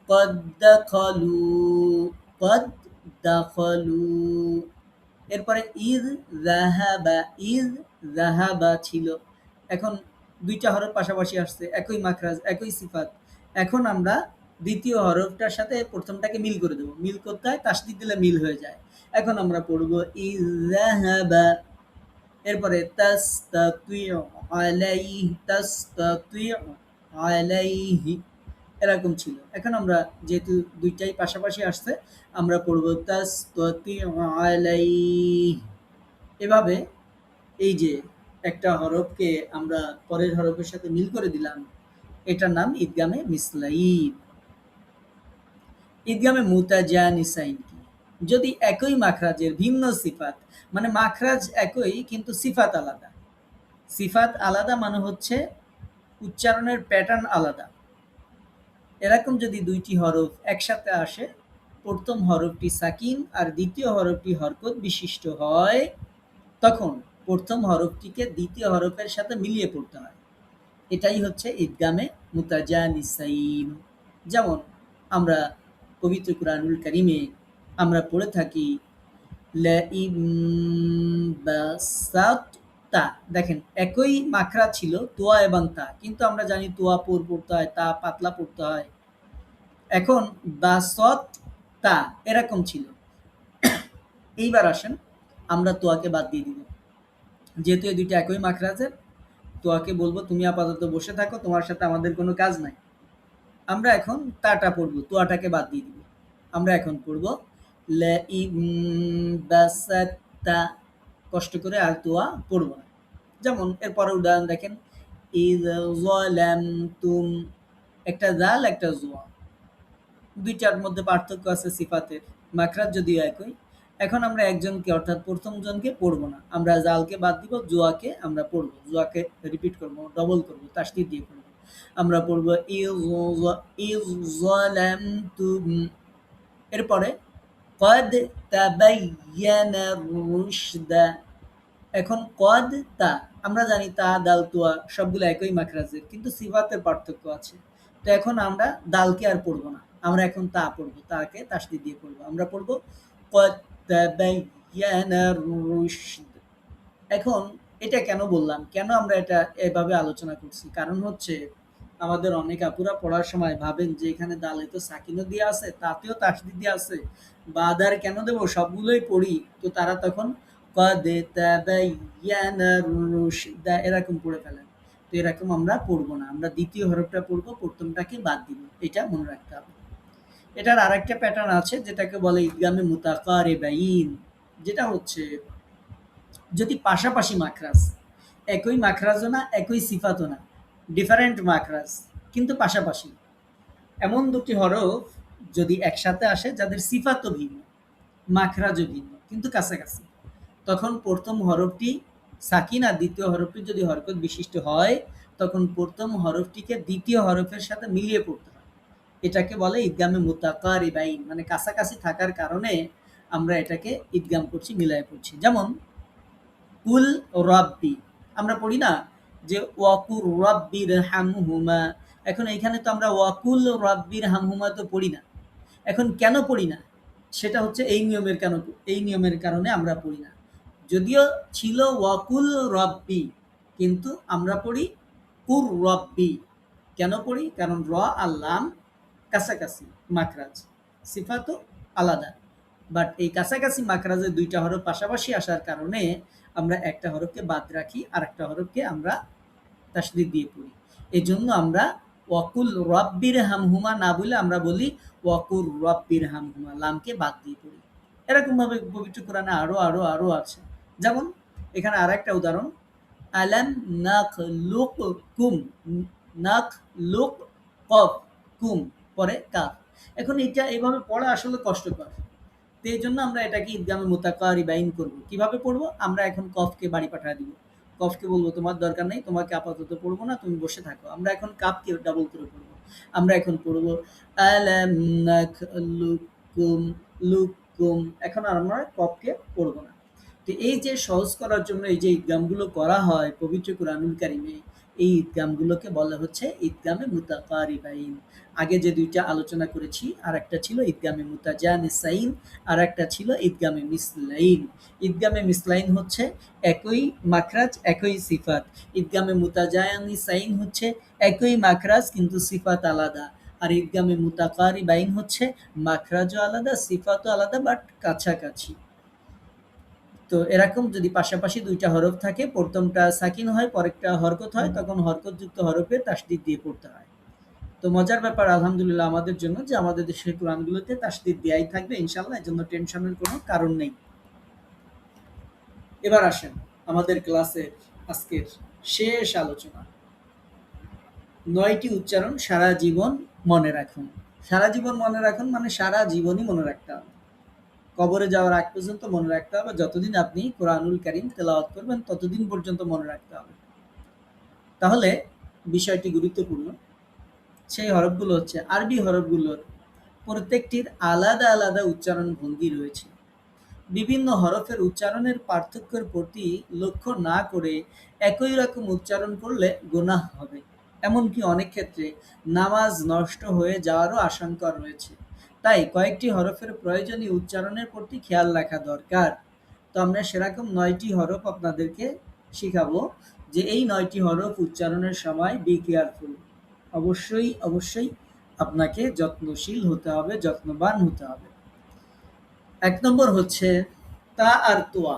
কদ দাখালু, কদ দাখালু। এরপরে ইয যাহাবা, ইয যাহাবা ছিল। এখন দুইটা হরফ পাশাপাশি আসছে, একই মাখরাজ, একই সিফাত। এখন আমরা দ্বিতীয় হরফটার সাথে প্রথমটাকে মিল করে দেবো। মিল করতে হয়, তাসদিদ দিলে মিল হয়ে যায়। এখন আমরা পড়ব ইযহাবা, এরপরে তাস্তাতিউ আলাইহি, তাস্তাতিউ আলাইহি, এরকম ছিল। এখন আমরা যেহেতু দুইটাই পাশাপাশি আসছে, আমরা পড়ব তাস্তাতিউ আলাইহি। এভাবে এই যে একটা হরফকে আমরা পরের হরফের সাথে মিল করে দিলাম, এটার নাম ঈদগামে মিসলাইন। ঈদগামে মুতাজানিসাইন কি? যদি একই মাখরাজের ভিন্ন সিফাত, মানে মাখরাজ একই কিন্তু সিফাত আলাদা। সিফাত আলাদা মানে হচ্ছে উচ্চারণের প্যাটার্ন আলাদা। এরকম যদি দুইটি হরফ একসাথে আসে, প্রথম হরফটি সাকিন আর দ্বিতীয় হরফটি হরকত বিশিষ্ট হয়, তখন প্রথম হরফটিকে দ্বিতীয় হরফের সাথে মিলিয়ে পড়তে হয়। এটাই হচ্ছে ঈদগামে মুতাজানিসাইন। যেমন আমরা পবিত্র কুরআনুল কারীমে আমরা পড়ে থাকি লাইম বাসাততা, দেখেন একই মাখরাজ ছিল তোয়া এবং তা, কিন্তু আমরা জানি তোয়া পুর পড়তে হয়, তা পাতলা পড়তে হয়। এখন বাসত তা এরকম ছিল। এইবার আসেন আমরা তোয়াকে বাদ দিয়ে দিব। যেহেতু এই দুইটা একই মাখরাজের, তোয়াকে বলবো তুমি আপাতত বসে থাকো, তোমার সাথে আমাদের কোনো কাজ নাই। আমরা এখন তাটা পড়বো, তোয়াটাকে বাদ দিয়ে দিব। আমরা এখন পড়বো লাইম বাসাতা, কষ্ট করে আর তোয়া পড়বো না। যেমন এরপরে উদাহরণ দেখেন, ইয যালামতুম, একটা জাল একটা জোয়া, দুইটার মধ্যে পার্থক্য আছে সিফাতের, মাখরাজ যদিও একই। এখন আমরা একজনকে অর্থাৎ প্রথম জনকে পড়বো না, আমরা জালকে বাদ দিব, জোয়াকে আমরা পড়বো, জোয়াকে রিপিট করবো, ডবল করবো, তাসদিদ দিয়ে পড়বো। আমরা পড়বো ইয যালামতুম, এরপরে কদ তাবায়্যানা রুশদা। এখন কদ তা, আমরা জানি তা দাল তোয়া সবগুলো একই মাখরাজের, কিন্তু সিফাতের পার্থক্য আছে। তো এখন আমরা দালকে আর পড়বো না, আমরা এখন তা পড়বো, তাকে তাসদিদ দিয়ে পড়বো। আমরা পড়বো কদ তাবায়্যানা রুশদ। এখন এটা কেন বললাম, কেন আমরা এটা এভাবে আলোচনা করছি, কারণ হচ্ছে আমাদের অনেক আপুরা পড়ার সময় ভাবেন যে এখানে দালে তো সাকিনও দেওয়া আছে, তাতেও তাসদিদ দেওয়া আছে, বাদ আর কেন দেবো, সবগুলোই পড়ি। তো তারা তখন কদ তাবায়্যানা রুশদা এরকম পড়ে ফেলেন। তো এরকম আমরা পড়বো না, আমরা দ্বিতীয় হরফটা পড়বো, প্রথমটাকে বাদ দিব, এটা মনে রাখতে হবে। এটার আরেকটা প্যাটার্ন আছে যেটাকে বলে ঈদগামে মুতাকারিবাইন, যেটা হচ্ছে যদি পাশাপাশি মাখরাজ, একই মাখরাজও না একই সিফাতও না, ডিফারেন্ট মাখরাজ কিন্তু পাশাপাশি, এমন দুটি হরফ যদি একসাথে আসে যাদের সিফাতও ভিন্ন, মাখরাজও ভিন্ন কিন্তু কাছাকাছি, তখন প্রথম হরফটি সাকিন আর দ্বিতীয় হরফটি যদি হরকত বিশিষ্ট হয়, তখন প্রথম হরফটিকে দ্বিতীয় হরফের সাথে মিলিয়ে পড়তে হয়। এটাকে বলে ঈদগামে মুতাকারিবাইন, মানে কাছাকাছি থাকার কারণে আমরা এটাকে ঈদগাম করছি, মিলায় পড়ছি। যেমন কুল রব্বি, আমরা পড়ি না যে ওয়াকুর রব্বির হামহুমা, এখন এইখানে তো আমরা ওয়াকুল রব্বির হামহুমা তো পড়ি না। এখন কেন পড়ি না, সেটা হচ্ছে এই নিয়মের কারণে আমরা পড়ি না। যদিও ছিল ওয়াকুল রব্বি, কিন্তু আমরা পড়ি কুর রব্বি। কেন পড়ি, কারণ র আর লাম কাছাকাছি মাখরাজ, সিফাতও আলাদা, বাট এই কাছাকাছি মাখরাজের দুইটা হরফ পাশাপাশি আসার কারণে আমরা একটা হরফকে বাদ রাখি আর একটা হরফকে আমরা তাসদিদ দিয়ে পড়ি। এই জন্য আমরা ওয়াকুল রব্বির হামহুমা না বলে আমরা বলি ওয়াকুর রব্বির হামহুমা, লামকে বাদ দিয়ে পড়ি। এরকম ভাবে পবিত্র কোরআনে আরো আরো আরো আছে। যেমন এখানে আর একটা উদাহরণ, আলাম নাখলুকুম, নাখলুক কফ, কুম পরে কাফ। এখন এটা এইভাবে পড়া আসলে কষ্টকর, তো এই জন্য আমরা এটাকে ঈদগামে মুতাকারিবাইন করবো। কিভাবে পড়বো, আমরা এখন কফকে বাড়ি পাঠিয়ে দিব, কফকে বলবো তোমার দরকার নেই, তোমাকে আপাতত পড়বো না, তুমি বসে থাকো। আমরা এখন কাফকে ডাবল করে পড়বো, আমরা এখন পড়বো আলাম নাখলুকুম লুকুম, এখন আর আমরা কফকে পড়বো না। তো এই যে সহজ করার জন্য এই যে ঈদগামগুলো করা হয় পবিত্র কুরআনুল কারীমে, এই ঈদগামগুলোকে বলা হচ্ছে ঈদগামে মুতাকারিবাইন। আগে যে ২ টা আলোচনা করেছি, আরেকটা ছিল ঈদগামে মুতাজানিসাইন, আরেকটা ছিল ঈদগামে মিসলাইন। ঈদগামে মিসলাইন হচ্ছে একই মাখরাজ, একই সিফাত। ঈদগামে মুতাজানিসাইন হচ্ছে একই মাখরাজ কিন্তু সিফাত আলাদা। আর ঈদগামে মুতাকারিবাইন হচ্ছে মাখরাজও আলাদা, সিফাতও আলাদা বাট কাছাকাছি। তো এরকম যদি পাশাপাশি ২ টা হরফ থাকে, প্রথমটা সাকিন হয়, পরেরটা হরকত হয়, তখন হরকতযুক্ত হরফে তাসদিদ দিয়ে পড়তে হয়। তো মজার ব্যাপার আলহামদুলিল্লাহ আমাদের জন্য যে আমাদের দেশের কোরআনগুলোতে তাসদিদ দেয়াই থাকবে ইনশাআল্লাহ, এজন্য টেনশনের কোনো কারণ নেই। এবার আসেন আমাদের ক্লাসের আজকের শেষ আলোচনা। ৯ টি উচ্চারণ সারা জীবন মনে রাখুন। সারা জীবন মনে রাখুন মানে সারা জীবনই মনে রাখতে হবে। কবরে যাওয়ার আগ পর্যন্ত মনে রাখতে হবে। যতদিন আপনি কোরআনুল কারীম তেলাওয়াত করবেন ততদিন পর্যন্ত মনে রাখতে হবে। তাহলে বিষয়টি গুরুত্বপূর্ণ। সেই হরফগুলো হচ্ছে আরবি হরফগুলোর প্রত্যেকটির আলাদা আলাদা উচ্চারণ ভঙ্গি রয়েছে। বিভিন্ন হরফের উচ্চারণের পার্থক্যের প্রতি লক্ষ্য না করে একই রকম উচ্চারণ করলে গুনাহ হবে। এমনকি অনেক ক্ষেত্রে নামাজ নষ্ট হয়ে যাওয়ারও আশঙ্কা রয়েছে। তাই কয়েকটি হরফের প্রয়োজনীয় উচ্চারণের প্রতি খেয়াল রাখা দরকার। তো আমরা সেরকম ৯ টি হরফ আপনাদেরকে শিখাবো যে এই ৯ টি হরফ উচ্চারণের সময় বি কেয়ারফুল। অবশ্যই আপনাকে যত্নশীল হতে হবে, যত্নবান হতে হবে। ১ নম্বর হচ্ছে তা আর তোয়া।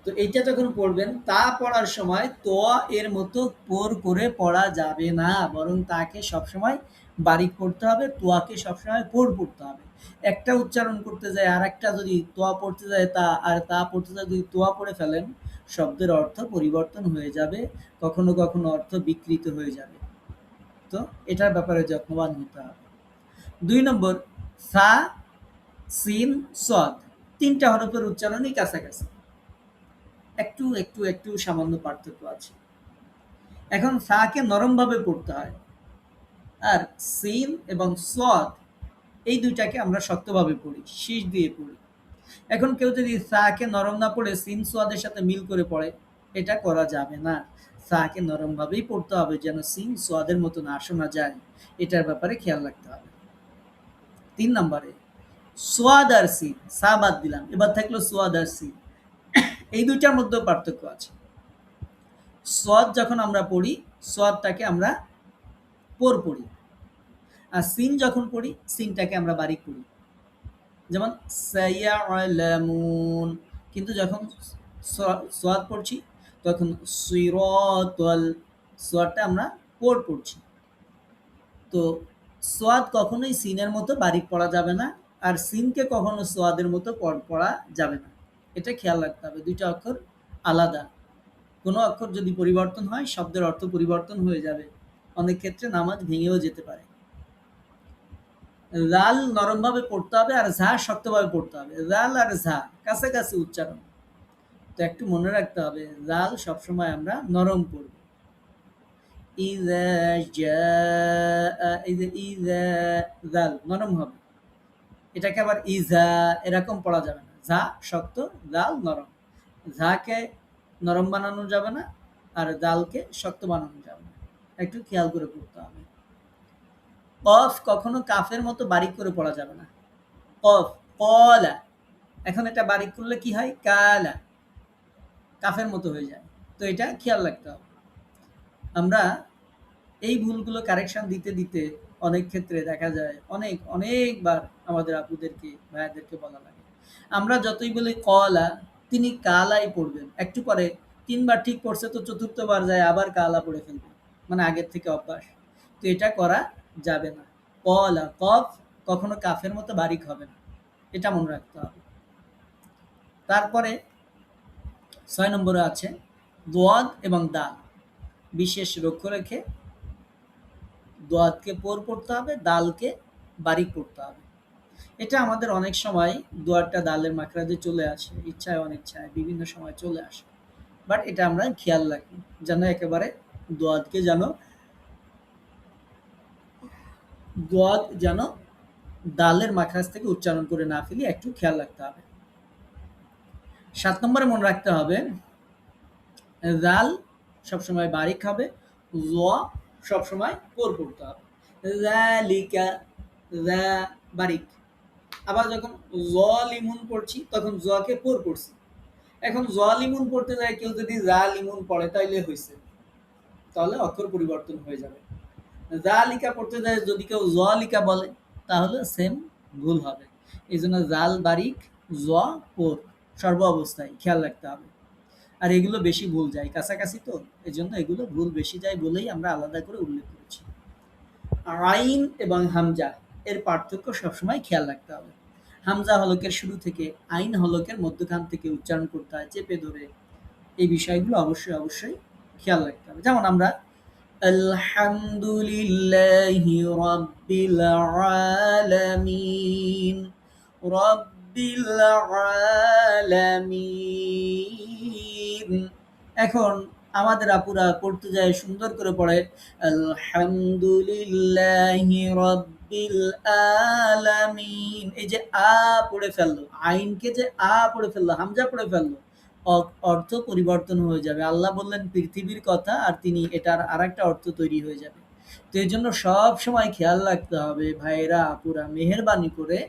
তো এইটা যখন পড়বেন, তা পড়ার সময় তোয়া এর মতো পোর করে পড়া যাবে না, বরং তাকে সবসময় বারিক পড়তে হবে, তোয়াকে সবসময় পোর পড়তে হবে। একটা উচ্চারণ করতে যায় আর একটা যদি তোয়া পড়তে যায় তা, আর তা পড়তে যায় যদি তোয়া পড়ে ফেলেন, শব্দের অর্থ পরিবর্তন হয়ে যাবে, কখনো কখনো অর্থ বিকৃত হয়ে যাবে। তো এটার ব্যাপারে যত্নবান হতে হবে। ২ নম্বর সা, সিন, সদ। ৩টা হরফের উচ্চারণই কাছাকাছি। একটু সামান্য পার্থক্য আছে। এখন সাকে নরমভাবে পড়তে হয়। আর সিন এবং সদ এই ২ টাকে আমরা শক্তভাবে পড়ি, শীষ দিয়ে পড়ি। এখন কেউ যদি সাকে নরম না পড়ে সিন সোয়াদের সাথে মিল করে পড়ে, এটা করা যাবে না। সাকে নরমভাবেই পড়তে হবে যেন সিন সোয়াদের মতো না শোনা যায়। এটার ব্যাপারে খেয়াল রাখতে হবে। ৩ নম্বরে সোয়াদ আর সিন, সা বাদ দিলাম। এবার থাকলো সোয়াদ আর সিন। এই ২ টার মধ্যেও পার্থক্য আছে। সোয়াদ যখন আমরা পড়ি, সোয়াদটাকে আমরা পোর পড়ি। আর সিন যখন পড়ি, সিনটাকে আমরা বারিক পড়ি। যেমন সায়ালামুন। কিন্তু যখন সোয়াদ পড়ছি তখন সিরাতাল, সোয়াদটা আমরা পোর পড়ছি। তো সোয়াদ কখনোই সিনের মতো বারিক পড়া যাবে না, আর সিনকে কখনো সোয়াদের মতো পড়া যাবে না। এটা খেয়াল রাখতে হবে। ২ টা অক্ষর আলাদা। কোনো অক্ষর যদি পরিবর্তন হয় শব্দের অর্থ পরিবর্তন হয়ে যাবে। অনেক ক্ষেত্রে নামাজ ভেঙেও যেতে পারে। রাল নরমভাবে পড়তে হবে আর ঝা শক্তভাবে পড়তে হবে। রাল আর ঝা কাছাকাছি উচ্চারণ। তো একটু মনে রাখতে হবে রাল সবসময় আমরা নরম পড়ব। ইযা জাআ, এই যে ইযা, রাল নরম হবে। এটাকে আবার ইযা এরকম পড়া যাবে না। ঝা শক্ত, রাল নরম। ঝাকে নরম বানানো যাবে না, আর দালকে শক্ত বানানো যাবে না। একটু খেয়াল করে পড়তে হবে। কফ কখনো কাফের মতো বারিক করে পড়া যাবে না। কফ, কলা। এখন এটা বারিক করলে কি হয়? কালা। কাফের মতো হয়ে যায়। তো এটা খেয়াল রাখতে হবে। আমরা এই ভুলগুলো কারেকশন দিতে অনেক ক্ষেত্রে দেখা যায় অনেকবার আমাদের আপুদেরকে, ভাইয়াদেরকে বলা লাগে। আমরা যতই বলি কলা, তিনি কালাই পড়বেন। একটু পরে ৩ বার ঠিক পড়ছে তো ৪র্থ বার যায় আবার কালা পড়ে ফেলবে। মানে আগের থেকে অভ্যাস। তো এটা করা যাবে না। কলা, কফ কখনো কাফের মতো বারিক হবে না। এটা মনে রাখতে হবে। তারপরে ৬ নম্বরে আছে দোয়াদ এবং দাল। বিশেষ লক্ষ্য রেখে দোয়াদকে পোর পড়তে হবে, দালকে বারিক পড়তে হবে। এটা আমাদের অনেক সময় দোয়াদটা দালের মাখরাজে চলে আসে, ইচ্ছায় অনিচ্ছায় বিভিন্ন সময় চলে আসে। বাট এটা আমরা খেয়াল রাখি যেন একেবারে দোয়াদকে দোয়াদ যেন দালের মাখরাজ থেকে উচ্চারণ করে না ফেলি, একটু খেয়াল রাখতে হবে। ৭ নম্বরে মনে রাখতে হবে জাল সবসময় বারিক হবে, জ সবসময় পোর পড়তে হবে। জালিকা, জা বারিক। আবার যখন লিমুন পড়ছি তখন জকে পোর পড়ছি। এখন লিমুন পড়তে যায় কেউ যদি লিমুন পড়ে তাইলে হয়েছে, তাহলে অক্ষর পরিবর্তন হয়ে যাবে। জালিকা পড়তে যায় যদি কেউ লিকা বলে তাহলে সেম ভুল হবে। এই জন্য জাল বারিক, জ পোর সর্ব অবস্থায় খেয়াল রাখতে হবে। আর এগুলো বেশি ভুল যায়, কাছাকাছি তো, এই জন্য এগুলো ভুল বেশি যায় বলেই আমরা আলাদা করে উল্লেখ করেছি। আইন এবং হামজা এর পার্থক্য সবসময় খেয়াল রাখতে হবে। হামজা হলকের শুরু থেকে, আইন হলকের মধ্যখান থেকে উচ্চারণ করতে হয় চেপে ধরে। এই বিষয়গুলো অবশ্যই অবশ্যই খেয়াল রাখতে হবে। যেমন আমরা আলহামদুলিল্লাহি রাব্বিল আলামিন, রাব্বিল আলামিন। এখন আমাদের আপুরা পড়তে যায় সুন্দর করে পড়ে আলহামদুলিল্লাহি রাব্বিল আলামিন। এই যে পড়ে ফেললো, আইনকে যে পড়ে ফেললো, হামজা পড়ে ফেললো, অর্থ পরিবর্তন হয়ে যাবে। আল্লাহ বললেন পৃথিবীর কথা, আর তিনি এটার আরেকটা অর্থ তৈরি হয়ে যাবে। তো এই জন্য সব সময় খেয়াল রাখতে হবে ভাইরা আপুরা, মেহেরবানি করে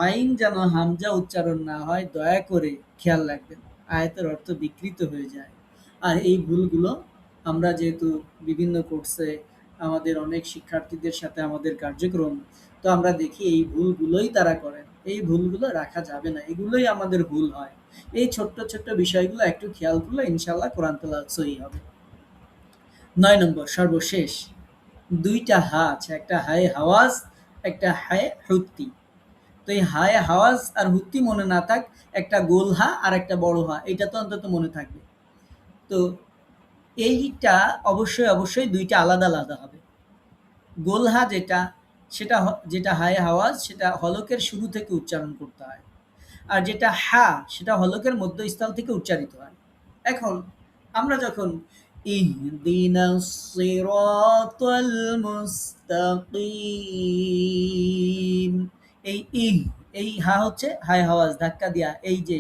আইন যেন হামজা উচ্চারণ না হয়, দয়া করে খেয়াল রাখবেন। আয়াতের অর্থ বিকৃত হয়ে যায়। আর এই ভুলগুলো আমরা যেহেতু বিভিন্ন কোর্সে আমাদের অনেক শিক্ষার্থীদের সাথে আমাদের কার্যক্রম, তো আমরা দেখি এই ভুলগুলোই তারা করেন। এই ভুলগুলো রাখা যাবে না, এগুলোই আমাদের ভুল হয়। এই ছোট্ট ছোট্ট বিষয়গুলো একটু খেয়াল করলে ইনশাল্লাহ কোরআন তেলাওয়াত সহি হবে। ৯ নম্বর সর্বশেষ, দুইটা হা আছে, একটা হায় হাওয়াজ, একটা হায় হুত্তি। তো এই হায় হাওয়াজ আর হুত্তি মনে না থাক, একটা গোল হা আর একটা বড় হা, এটা তো অন্তত মনে থাকবে। তো এইটা অবশ্যই অবশ্যই দুইটা আলাদা আলাদা হবে। গোল হা যেটা, সেটা যেটা হায় হাওয়াজ, সেটা হলকের শুরু থেকে উচ্চারণ করতে হয়। আর যেটা হা, সেটা হলকের মধ্যস্থল থেকে উচ্চারিত হয়। এখন আমরা যখন ইহদিনাস সিরাতাল মুস্তাকিম, এই এই হা হচ্ছে হায় হাওয়াজ, ধাক্কা দিয়া, এই যে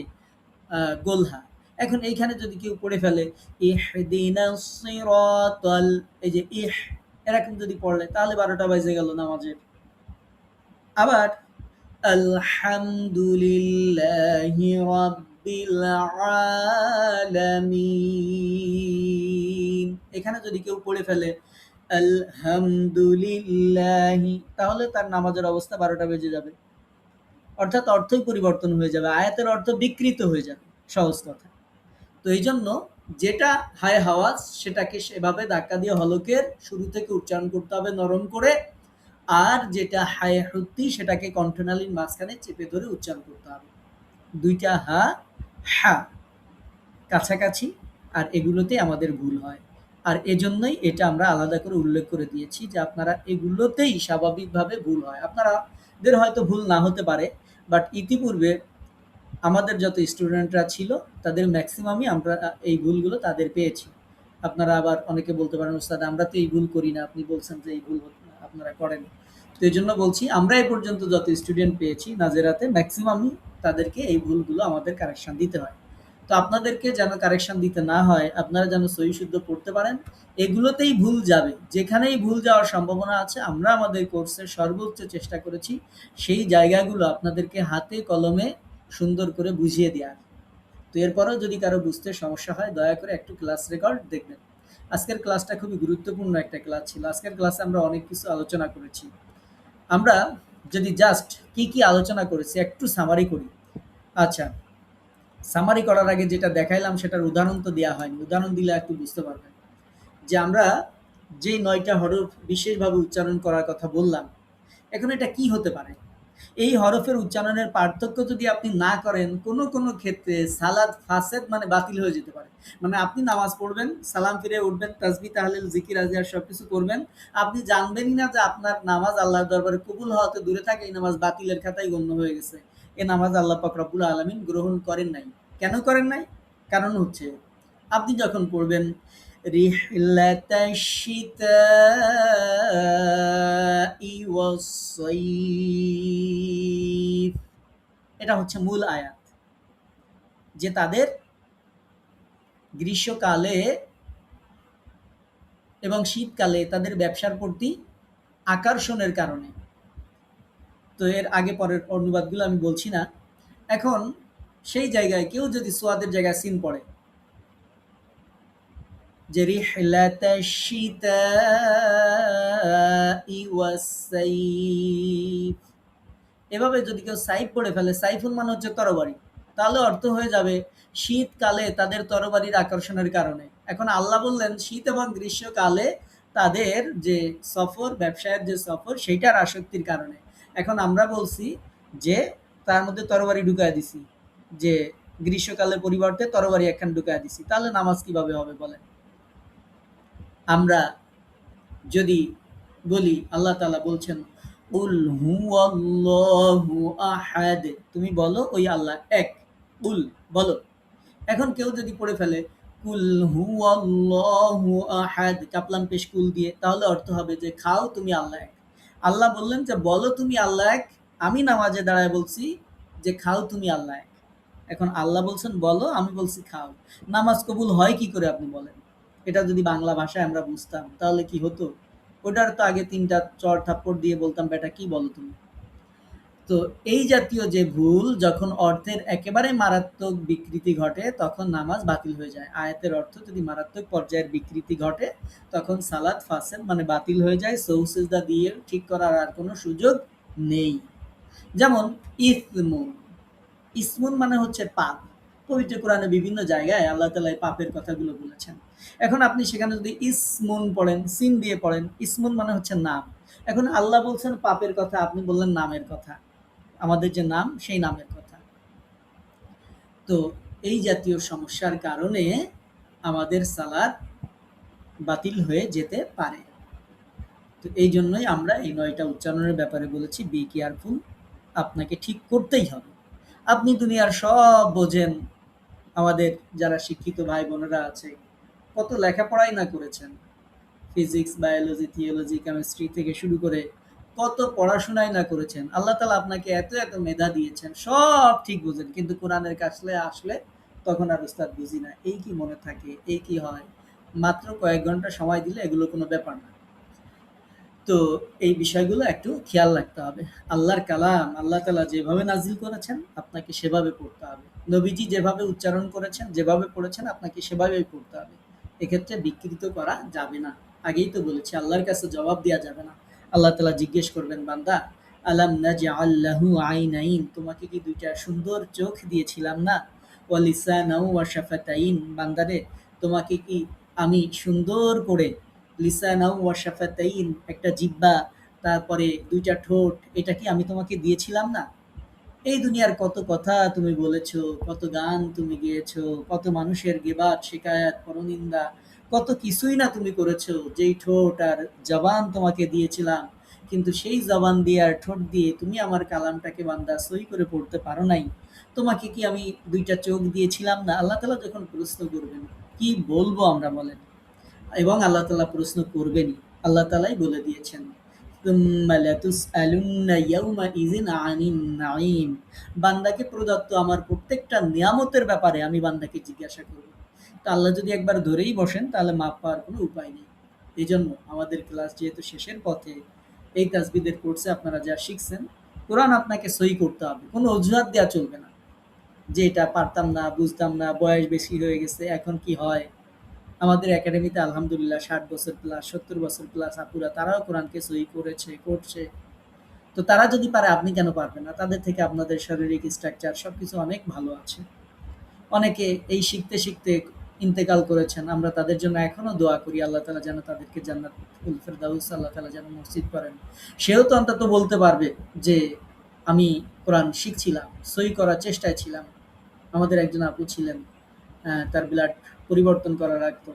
গোল হা। এখন এইখানে যদি কেউ পড়ে ফেলে ইহদিনাস সিরাতাল, এই যে এরকম যদি পড়লে তাহলে 12টা বাজে গেল নামাজের। আবার আলহামদুলিল্লাহি রাব্বিল আলামিন, এখানে যদি কেউ পড়ে ফেলে আলহামদুলিল্লাহি, তাহলে তার নামাজের অবস্থা 12টা বেজে যাবে। অর্থাৎ অর্থই পরিবর্তন হয়ে যাবে, আয়াতের অর্থ বিকৃত হয়ে যাবে, সহজ কথা। তো এই জন্য যেটা হায় হাওয়াজ সেটাকে সেভাবে ধাক্কা দিয়ে হলকের শুরু থেকে উচ্চারণ করতে হবে নরম করে। আর যেটা হায় হুত্তি সেটাকে কণ্ঠনালীর মাঝখানে চেপে ধরে উচ্চারণ করতে হবে। দুইটা হা কাছাকাছি, আর এগুলোতে আমাদের ভুল হয়। আর এজন্যই এটা আমরা আলাদা করে উল্লেখ করে দিয়েছি যে আপনারা এগুলোতেই স্বাভাবিকভাবে ভুল হয়। আপনাদের হয়তো ভুল না হতে পারে, বাট ইতিপূর্বে আমাদের যত স্টুডেন্টরা ছিল তাদের ম্যাক্সিমামই আমরা এই ভুলগুলো তাদের পেয়েছি। আপনারা আবার অনেকে বলতে পারেন ওস্তাদ আমরা তো এই ভুল করি না, আপনি বলছেন যে এই ভুল আপনারা করেন। তো এই জন্য বলছি আমরা এই পর্যন্ত যত স্টুডেন্ট পেয়েছি নাজেরাতে ম্যাক্সিমামই তাদেরকে এই ভুলগুলো আমাদের কারেকশন দিতে হয়। তো আপনাদেরকে যেন কারেকশন দিতে না হয়, আপনারা যেন সহি শুদ্ধ পড়তে পারেন, এগুলোতেই ভুল যাবে। যেখানেই ভুল যাওয়ার সম্ভাবনা আছে আমরা আমাদের কোর্সের সর্বোচ্চ চেষ্টা করেছি সেই জায়গাগুলো আপনাদেরকে হাতে কলমে সুন্দর করে বুঝিয়ে দেওয়ার। তো এরপরেও যদি কারো বুঝতে সমস্যা হয় দয়া করে একটু ক্লাস রেকর্ড দেখবেন। আজকের ক্লাসটা খুবই গুরুত্বপূর্ণ একটা ক্লাস ছিল। আজকের ক্লাসে আমরা অনেক কিছু আলোচনা করেছি। আমরা যদি জাস্ট কি কি আলোচনা করেছি একটু সামারি করি। আচ্ছা, সামারি করার আগে যেটা দেখাইলাম সেটার উদাহরণ তো দেওয়া হয়নি, উদাহরণ দিলে একটু বুঝতে পারবেন যে আমরা যে 9টা হরফ বিশেষভাবে উচ্চারণ করার কথা বললাম, এখন এটা কি হতে পারে। এই হরফের উচ্চারণের পার্থক্য যদি আপনি না করেন, কোনো কোনো ক্ষেত্রে সালাত ফাসেদ মানে বাতিল হয়ে যেতে পারে। মানে আপনি নামাজ পড়বেন, সালাম ফিরে উঠবেন, তাসবিহ তাহলিল জিকির আজকার সবকিছু করবেন, আপনি জানবেনই না যে আপনার নামাজ আল্লাহর দরবারে কবুল হওয়াতে দূরে থাকে, এই নামাজ বাতিলের খাতায় গণ্য হয়ে গেছে। এই নামাজ আল্লাহ পাক রব্বুল আলামিন গ্রহণ করেন নাই। কেন করেন নাই? কারণ হচ্ছে আপনি যখন পড়বেন রিহলাতাশ শিতাই ওয়াস সাইফ, এটা হচ্ছে মূল আয়াত, যে তাদের গ্রীষ্মকালে এবং শীতকালে তাদের ব্যবসার প্রতি আকর্ষণের কারণে। তো এর আগে পরের অনুবাদগুলো আমি বলছি না। এখন সেই জায়গায় কেউ যদি সোয়াদের জায়গায় সিন পড়ে যে রিহলাতা শিতাই ওয়াস-সাইফ, এভাবে যদি কেউ সাইফ পড়ে ফেলে, সাইফুন মানে হচ্ছে তরবারি, তাহলে অর্থ হয়ে যাবে শীতকালে তাদের তরবারির আকর্ষণের কারণে। এখন আল্লাহ বললেন শীত এবং গ্রীষ্মকালে তাদের যে সফর, ব্যবসায়ের যে সফর, সেইটার আসক্তির কারণে। এখন আমরা বলছি যে তার মধ্যে তরবারি ঢুকায় দিছি, যে গ্রীষ্মকালের পরিবর্তে তরবারি একখান ঢুকায় দিছি, তাহলে নামাজ কিভাবে হবে বলেন? আমরা যদি বলি আল্লাহ তাআলা বলছেন উল হুয়াল্লাহু আহাদ, তুমি বলো ওই আল্লাহ এক, উল বলো। এখন কেউ যদি পড়ে ফেলে কুল হুয়াল্লাহু আহাদ কাপলাম পেশ কুল দিয়ে, তাহলে অর্থ হবে যে খাও তুমি আল্লাহ এক। আল্লাহ বললেন যে বলো তুমি আল্লাহ এক, আমি নামাজে দাঁড়ায় বলছি যে খাও তুমি আল্লাহ এক। এখন আল্লাহ বলছেন বলো, আমি বলছি খাও। নামাজ কবুল হয় কি করে আপনি বলেন? এটা যদি বাংলা ভাষায় আমরা বুঝতাম তাহলে কি হতো? ওটার তো আগে ৩টা চড় থাপ্পড় দিয়ে বলতাম বেটা কি বলো তুমি। তো এই জাতীয় যে ভুল যখন অর্থের একেবারে মারাত্মক বিকৃতি ঘটে তখন নামাজ বাতিল হয়ে যায়। আয়াতের অর্থ যদি মারাত্মক পর্যায়ের বিকৃতি ঘটে তখন সালাত ফাসেদ মানে বাতিল হয়ে যায়, সহু সিজদা দিয়ে ঠিক করার আর কোনো সুযোগ নেই। যেমন ইসমুন, ইসমুন মানে হচ্ছে পাপ। পবিত্র কোরআনে বিভিন্ন জায়গায় আল্লাহ তাআলা এই পাপের কথাগুলো বলেছেন। এখন আপনি সেখানে যদি ইসমুন পড়েন, সিন দিয়ে পড়েন, ইসমুন মানে হচ্ছে নাম। এখন আল্লাহ বলছেন পাপের কথা, আপনি বললেন নামের কথা। আমাদের যে নাম সেই নামের কথা। তো এই জাতীয় সমস্যার কারণে আমাদের সালাত বাতিল হয়ে যেতে পারে। তো এই জন্যই আমরা এই ৯টা উচ্চারণের ব্যাপারে বলেছি বি কেয়ারফুল, আপনাকে ঠিক করতেই হবে। আপনি দুনিয়ার সব বোঝেন, আমাদের যারা শিক্ষিত ভাই বোনেরা আছে কত লেখাপড়াই না করেছেন, ফিজিক্স, বায়োলজি, থিওলজি, কেমিস্ট্রি থেকে শুরু করে কত পড়াশোনাই না করেছেন। আল্লাহ তাআলা আপনাকে এত এত মেধা দিয়েছেন, সব ঠিক বোঝেন, কিন্তু কোরআনের কাছে আসলে তখন আর উস্তাদ বুঝি না, এই কি মনে থাকে, এই কি হয়। মাত্র কয়েক ঘন্টা সময় দিলে এগুলো কোনো ব্যাপার না। তো এই বিষয়গুলো একটু খেয়াল রাখতে হবে। আল্লাহর কালাম আল্লাহ তাআলা যেভাবে নাজিল করেছেন আপনাকে সেভাবে পড়তে হবে। নবীজি যেভাবে উচ্চারণ করেছেন, যেভাবে পড়েছেন আপনাকে সেভাবেই পড়তে হবে। এক্ষেত্রে বিকৃত করা যাবে না। আগেই তো বলেছি আল্লাহর কাছে জবাব দেওয়া যাবে না। আল্লাহ তাআলা জিজ্ঞেস করবেন বান্দা আলাম নাজআল লাহু আইনাইন, তোমাকে কি দুইটা সুন্দর চোখ দিয়েছিলাম না? ওয়া লিসানাও ওয়া শাফাতাইন, বান্দারে তোমাকে কি আমি সুন্দর করে লিসানাও ওয়া শাফাতাইন একটা জিহ্বা, তারপরে ২টা ঠোঁট, এটা কি আমি তোমাকে দিয়েছিলাম না? এই দুনিয়ার কত কথা তুমি বলেছো, কত গান তুমি গেয়েছো, কত মানুষের গিবাত, শিকায়াত, পরনিন্দা, কত কিছুই না তুমি করেছো যেই ঠোঁট আর জবান তোমাকে দিয়েছিলাম। কিন্তু সেই জবান দিয়ে আর ঠোঁট দিয়ে তুমি আমার কালামটাকে বান্দা সই করে পড়তে পারো নাই। তোমাকে কি আমি ২টা চোখ দিয়েছিলাম না? আল্লাহ তাআলা যখন প্রশ্ন করবেন কি বলবো আমরা বলেন? এবং আল্লাহ তাআলা প্রশ্ন করবেনই। আল্লাহ তাআলাই বলে দিয়েছেন সুম্মা লাতুসআলুন্না ইয়াওমাইযিন আনিন নাঈম, বান্দাকে প্রদত্ত আমার প্রত্যেকটা নিয়ামতের ব্যাপারে আমি বান্দাকে জিজ্ঞাসা করব। তো আল্লাহ যদি একবার ধরেই বসেন তাহলে মাপ পাওয়ার কোনো উপায় নেই। এজন্য আমাদের ক্লাস যেহেতু শেষের পথে, এই তাসবিদের কোর্সে আপনারা যা শিখছেন, কোরআন আপনাকে সই করতে হবে, কোনো অজুহাত দেওয়া চলবে না যে এটা পারতাম না, বুঝতাম না, বয়স বেশি হয়ে গেছে, এখন কি হয়। আমাদের একাডেমিতে আলহামদুলিল্লাহ ৬০ বছর প্লাস, ৭০ বছর প্লাস আপুরা তারাও কোরআনকে সহি করেছে, করছে। তো তারা যদি পারে আপনি কেন পারবেন না? তাদের থেকে আপনাদের শারীরিক স্ট্রাকচার সবকিছু অনেক ভালো আছে। অনেকে এই শিখতে শিখতে ইন্তেকাল করেছেন, আমরা তাদের জন্য এখনো দোয়া করি আল্লাহ তাআলা যেন তাদেরকে জান্নাতুল ফেরদাউস আল্লাহ তাআলা যেন নসিব করেন। সেও তো অন্তত বলতে পারবে যে আমি কোরআন শিখছিলাম, সহি করার চেষ্টায় ছিলাম। আমাদের একজন আপু ছিলেন, তার ব্লাড পরিবর্তন করা লাগতো,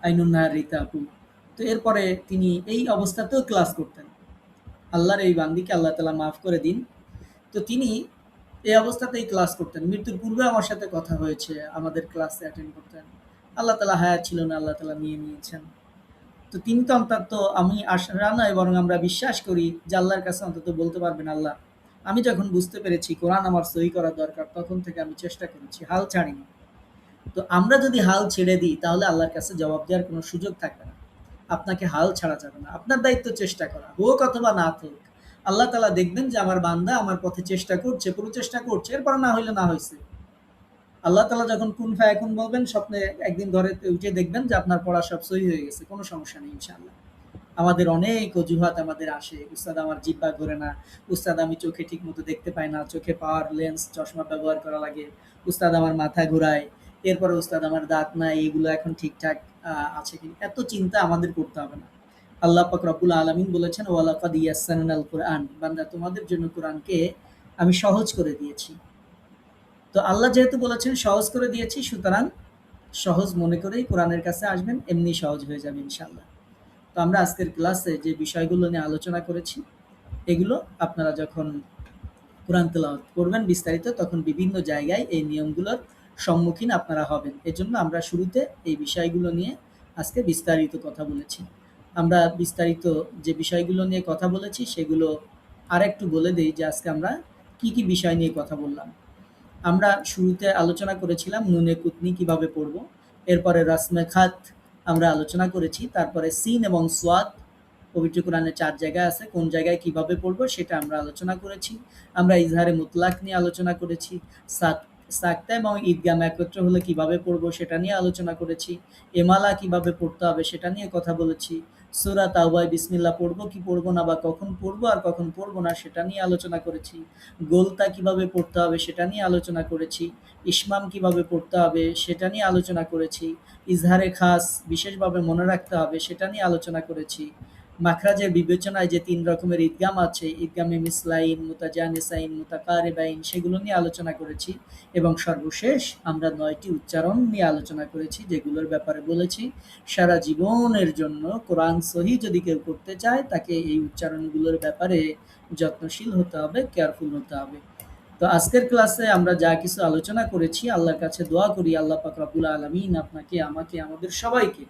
আইনুন নাহার রিতা আপু। তো এরপরে তিনি এই অবস্থাতেও ক্লাস করতেন। আল্লাহর এই বান্দিকে আল্লাহ তাআলা মাফ করে দিন। তো তিনি এই অবস্থাতেই ক্লাস করতেন। মৃত্যুর পূর্বে আমার সাথে কথা হয়েছে, আমাদের ক্লাসে অ্যাটেন্ড করতেন। আল্লাহ তাআলা হায়াত ছিল না, আল্লাহ তাআলা নিয়ে নিয়েছেন। তো তিনি তো অন্তত, আমি আশা নয় বরং আমরা বিশ্বাস করি যে আল্লাহর কাছে অন্তত বলতে পারবেন, আল্লাহ আমি যখন বুঝতে পেরেছি কোরআন আমার সহি করা দরকার তখন থেকে আমি চেষ্টা করেছি, হাল ছাড়িনি। তো আমরা যদি হাল ছেড়ে দিই তাহলে আল্লাহর কাছে জবাব দেওয়ার কোনো সুযোগ থাকবে না। আপনাকে হাল ছাড়া যাবে না। আপনার দায়িত্ব চেষ্টা করা। হোক অথবা না হোক। আল্লাহ তাআলা দেখবেন যে আমার বান্দা আমার পথে চেষ্টা করছে, পুরো চেষ্টা করছে। এরপর না হইলে না হইছে। আল্লাহ তাআলা যখন কুন ফায়াকুন বলবেন স্বপ্নে একদিন ঘরে উঠে দেখবেন যে আপনার পড়া সব সহি হয়ে গেছে। কোনো সমস্যা নেই ইনশাআল্লাহ। আমাদের অনেক অজুহাত আমাদের আসে। উস্তাদ আমার জিহ্বা ঘোরে না। উস্তাদ আমি চোখে ঠিকমতো দেখতে পাই না। চোখে পাওয়ার লেন্স চশমা ব্যবহার করা লাগে। উস্তাদ আমার মাথা ঘুরায়। এরপরে উস্তাদ আমার দাঁত নাই। এগুলো এখন ঠিকঠাক আছে কিনা। এত চিন্তা আমাদের করতে হবে না। আল্লাহ পাক রব্বুল আলামিন বলেছেন, ওয়ালাকাদ ইয়াসসারনাল কুরআন। বান্দা তোমাদের জন্য কোরআনকে আমি সহজ করে দিয়েছি। তো আল্লাহ যেহেতু বলেছেন সহজ করে দিয়েছি, সুতরাং সহজ মনে করেই কোরআনের কাছে আসবেন, এমনি সহজ হয়ে যাবে ইনশাআল্লাহ। তো আমরা আজকের ক্লাসে যে বিষয়গুলো নিয়ে আলোচনা করেছি, এগুলো আপনারা যখন কোরআন তেলাওয়াত করবেন বিস্তারিত, তখন বিভিন্ন জায়গায় এই নিয়মগুলোর সম্মুখীন আপনারা হবেন। এজন্য আমরা শুরুতে এই বিষয়গুলো নিয়ে আজকে বিস্তারিত কথা বলেছি। আমরা বিস্তারিত যে বিষয়গুলো নিয়ে কথা বলেছি, সেগুলো আরেকটু বলে দেই যে আজকে আমরা কি, কি বিষয় নিয়ে কথা বললাম। আমরা শুরুতে আলোচনা করেছিলাম নুনে কুতনি কিভাবে পড়ব। এরপরে রসমে খাত আমরা আলোচনা করেছি। তারপরে সিন এবং সোয়াদ পবিত্র কোরআনে ৪ জায়গায় আছে। কোন জায়গায় কিভাবে পড়ব সেটা আমরা আলোচনা করেছি। আমরা ইজহারে মুতলাক নিয়ে আলোচনা করেছি। সাকতা এবং ঈদগাম একত্র হলে কিভাবে পড়ব সেটা নিয়ে আলোচনা করেছি। এমালা কিভাবে পড়তে হবে সেটা নিয়ে কথা বলেছি। সূরা তাওবায় বিসমিল্লাহ পড়ব কি পড়ব না, বা কখন পড়ব আর কখন পড়ব না সেটা নিয়ে আলোচনা করেছি। গোলতা কিভাবে পড়তে হবে সেটা নিয়ে আলোচনা করেছি। ইশমাম কিভাবে পড়তে হবে সেটা নিয়ে আলোচনা করেছি। ইজহারে খাস বিশেষভাবে মনে রাখতে হবে সেটা নিয়ে আলোচনা করেছি। মাখরাজের বিবেচনায় যে ৩ রকমের ঈদগাম আছে, ঈদগামে মিসলাইন, মুতাজানিসাইন, মুতাকারিবাইন, সেগুলো নিয়ে আলোচনা করেছি। এবং সর্বশেষ আমরা ৯ টি উচ্চারণ নিয়ে আলোচনা করেছি, যেগুলোর ব্যাপারে বলেছি সারা জীবনের জন্য কোরআন সহি যদি কেউ করতে চায়, তাকে এই উচ্চারণগুলোর ব্যাপারে যত্নশীল হতে হবে, কেয়ারফুল হতে হবে। তো আজকের ক্লাসে আমরা যা কিছু আলোচনা করেছি, আল্লাহর কাছে দোয়া করি আল্লাহ পাক রব্বুল আলামিন আপনাকে, আমাকে, আমাদের সবাইকে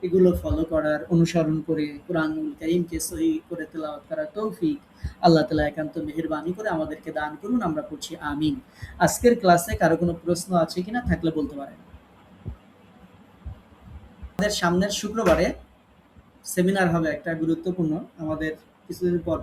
এগুলো ফলো করার, অনুসরণ করে কোরআনুল কারীমকে সহি করে তেলাওয়াত করার তৌফিক আল্লাহ তাআলা একান্ত মেহেরবানি করে আমাদেরকে দান করুন। আমরা পড়ছি আমিন। আজকের ক্লাসে কারো কোনো প্রশ্ন আছে কিনা, থাকলে বলতে পারেন। আমাদের সামনের শুক্রবারে সেমিনার হবে একটা গুরুত্বপূর্ণ, আমাদের কিছুদিন পর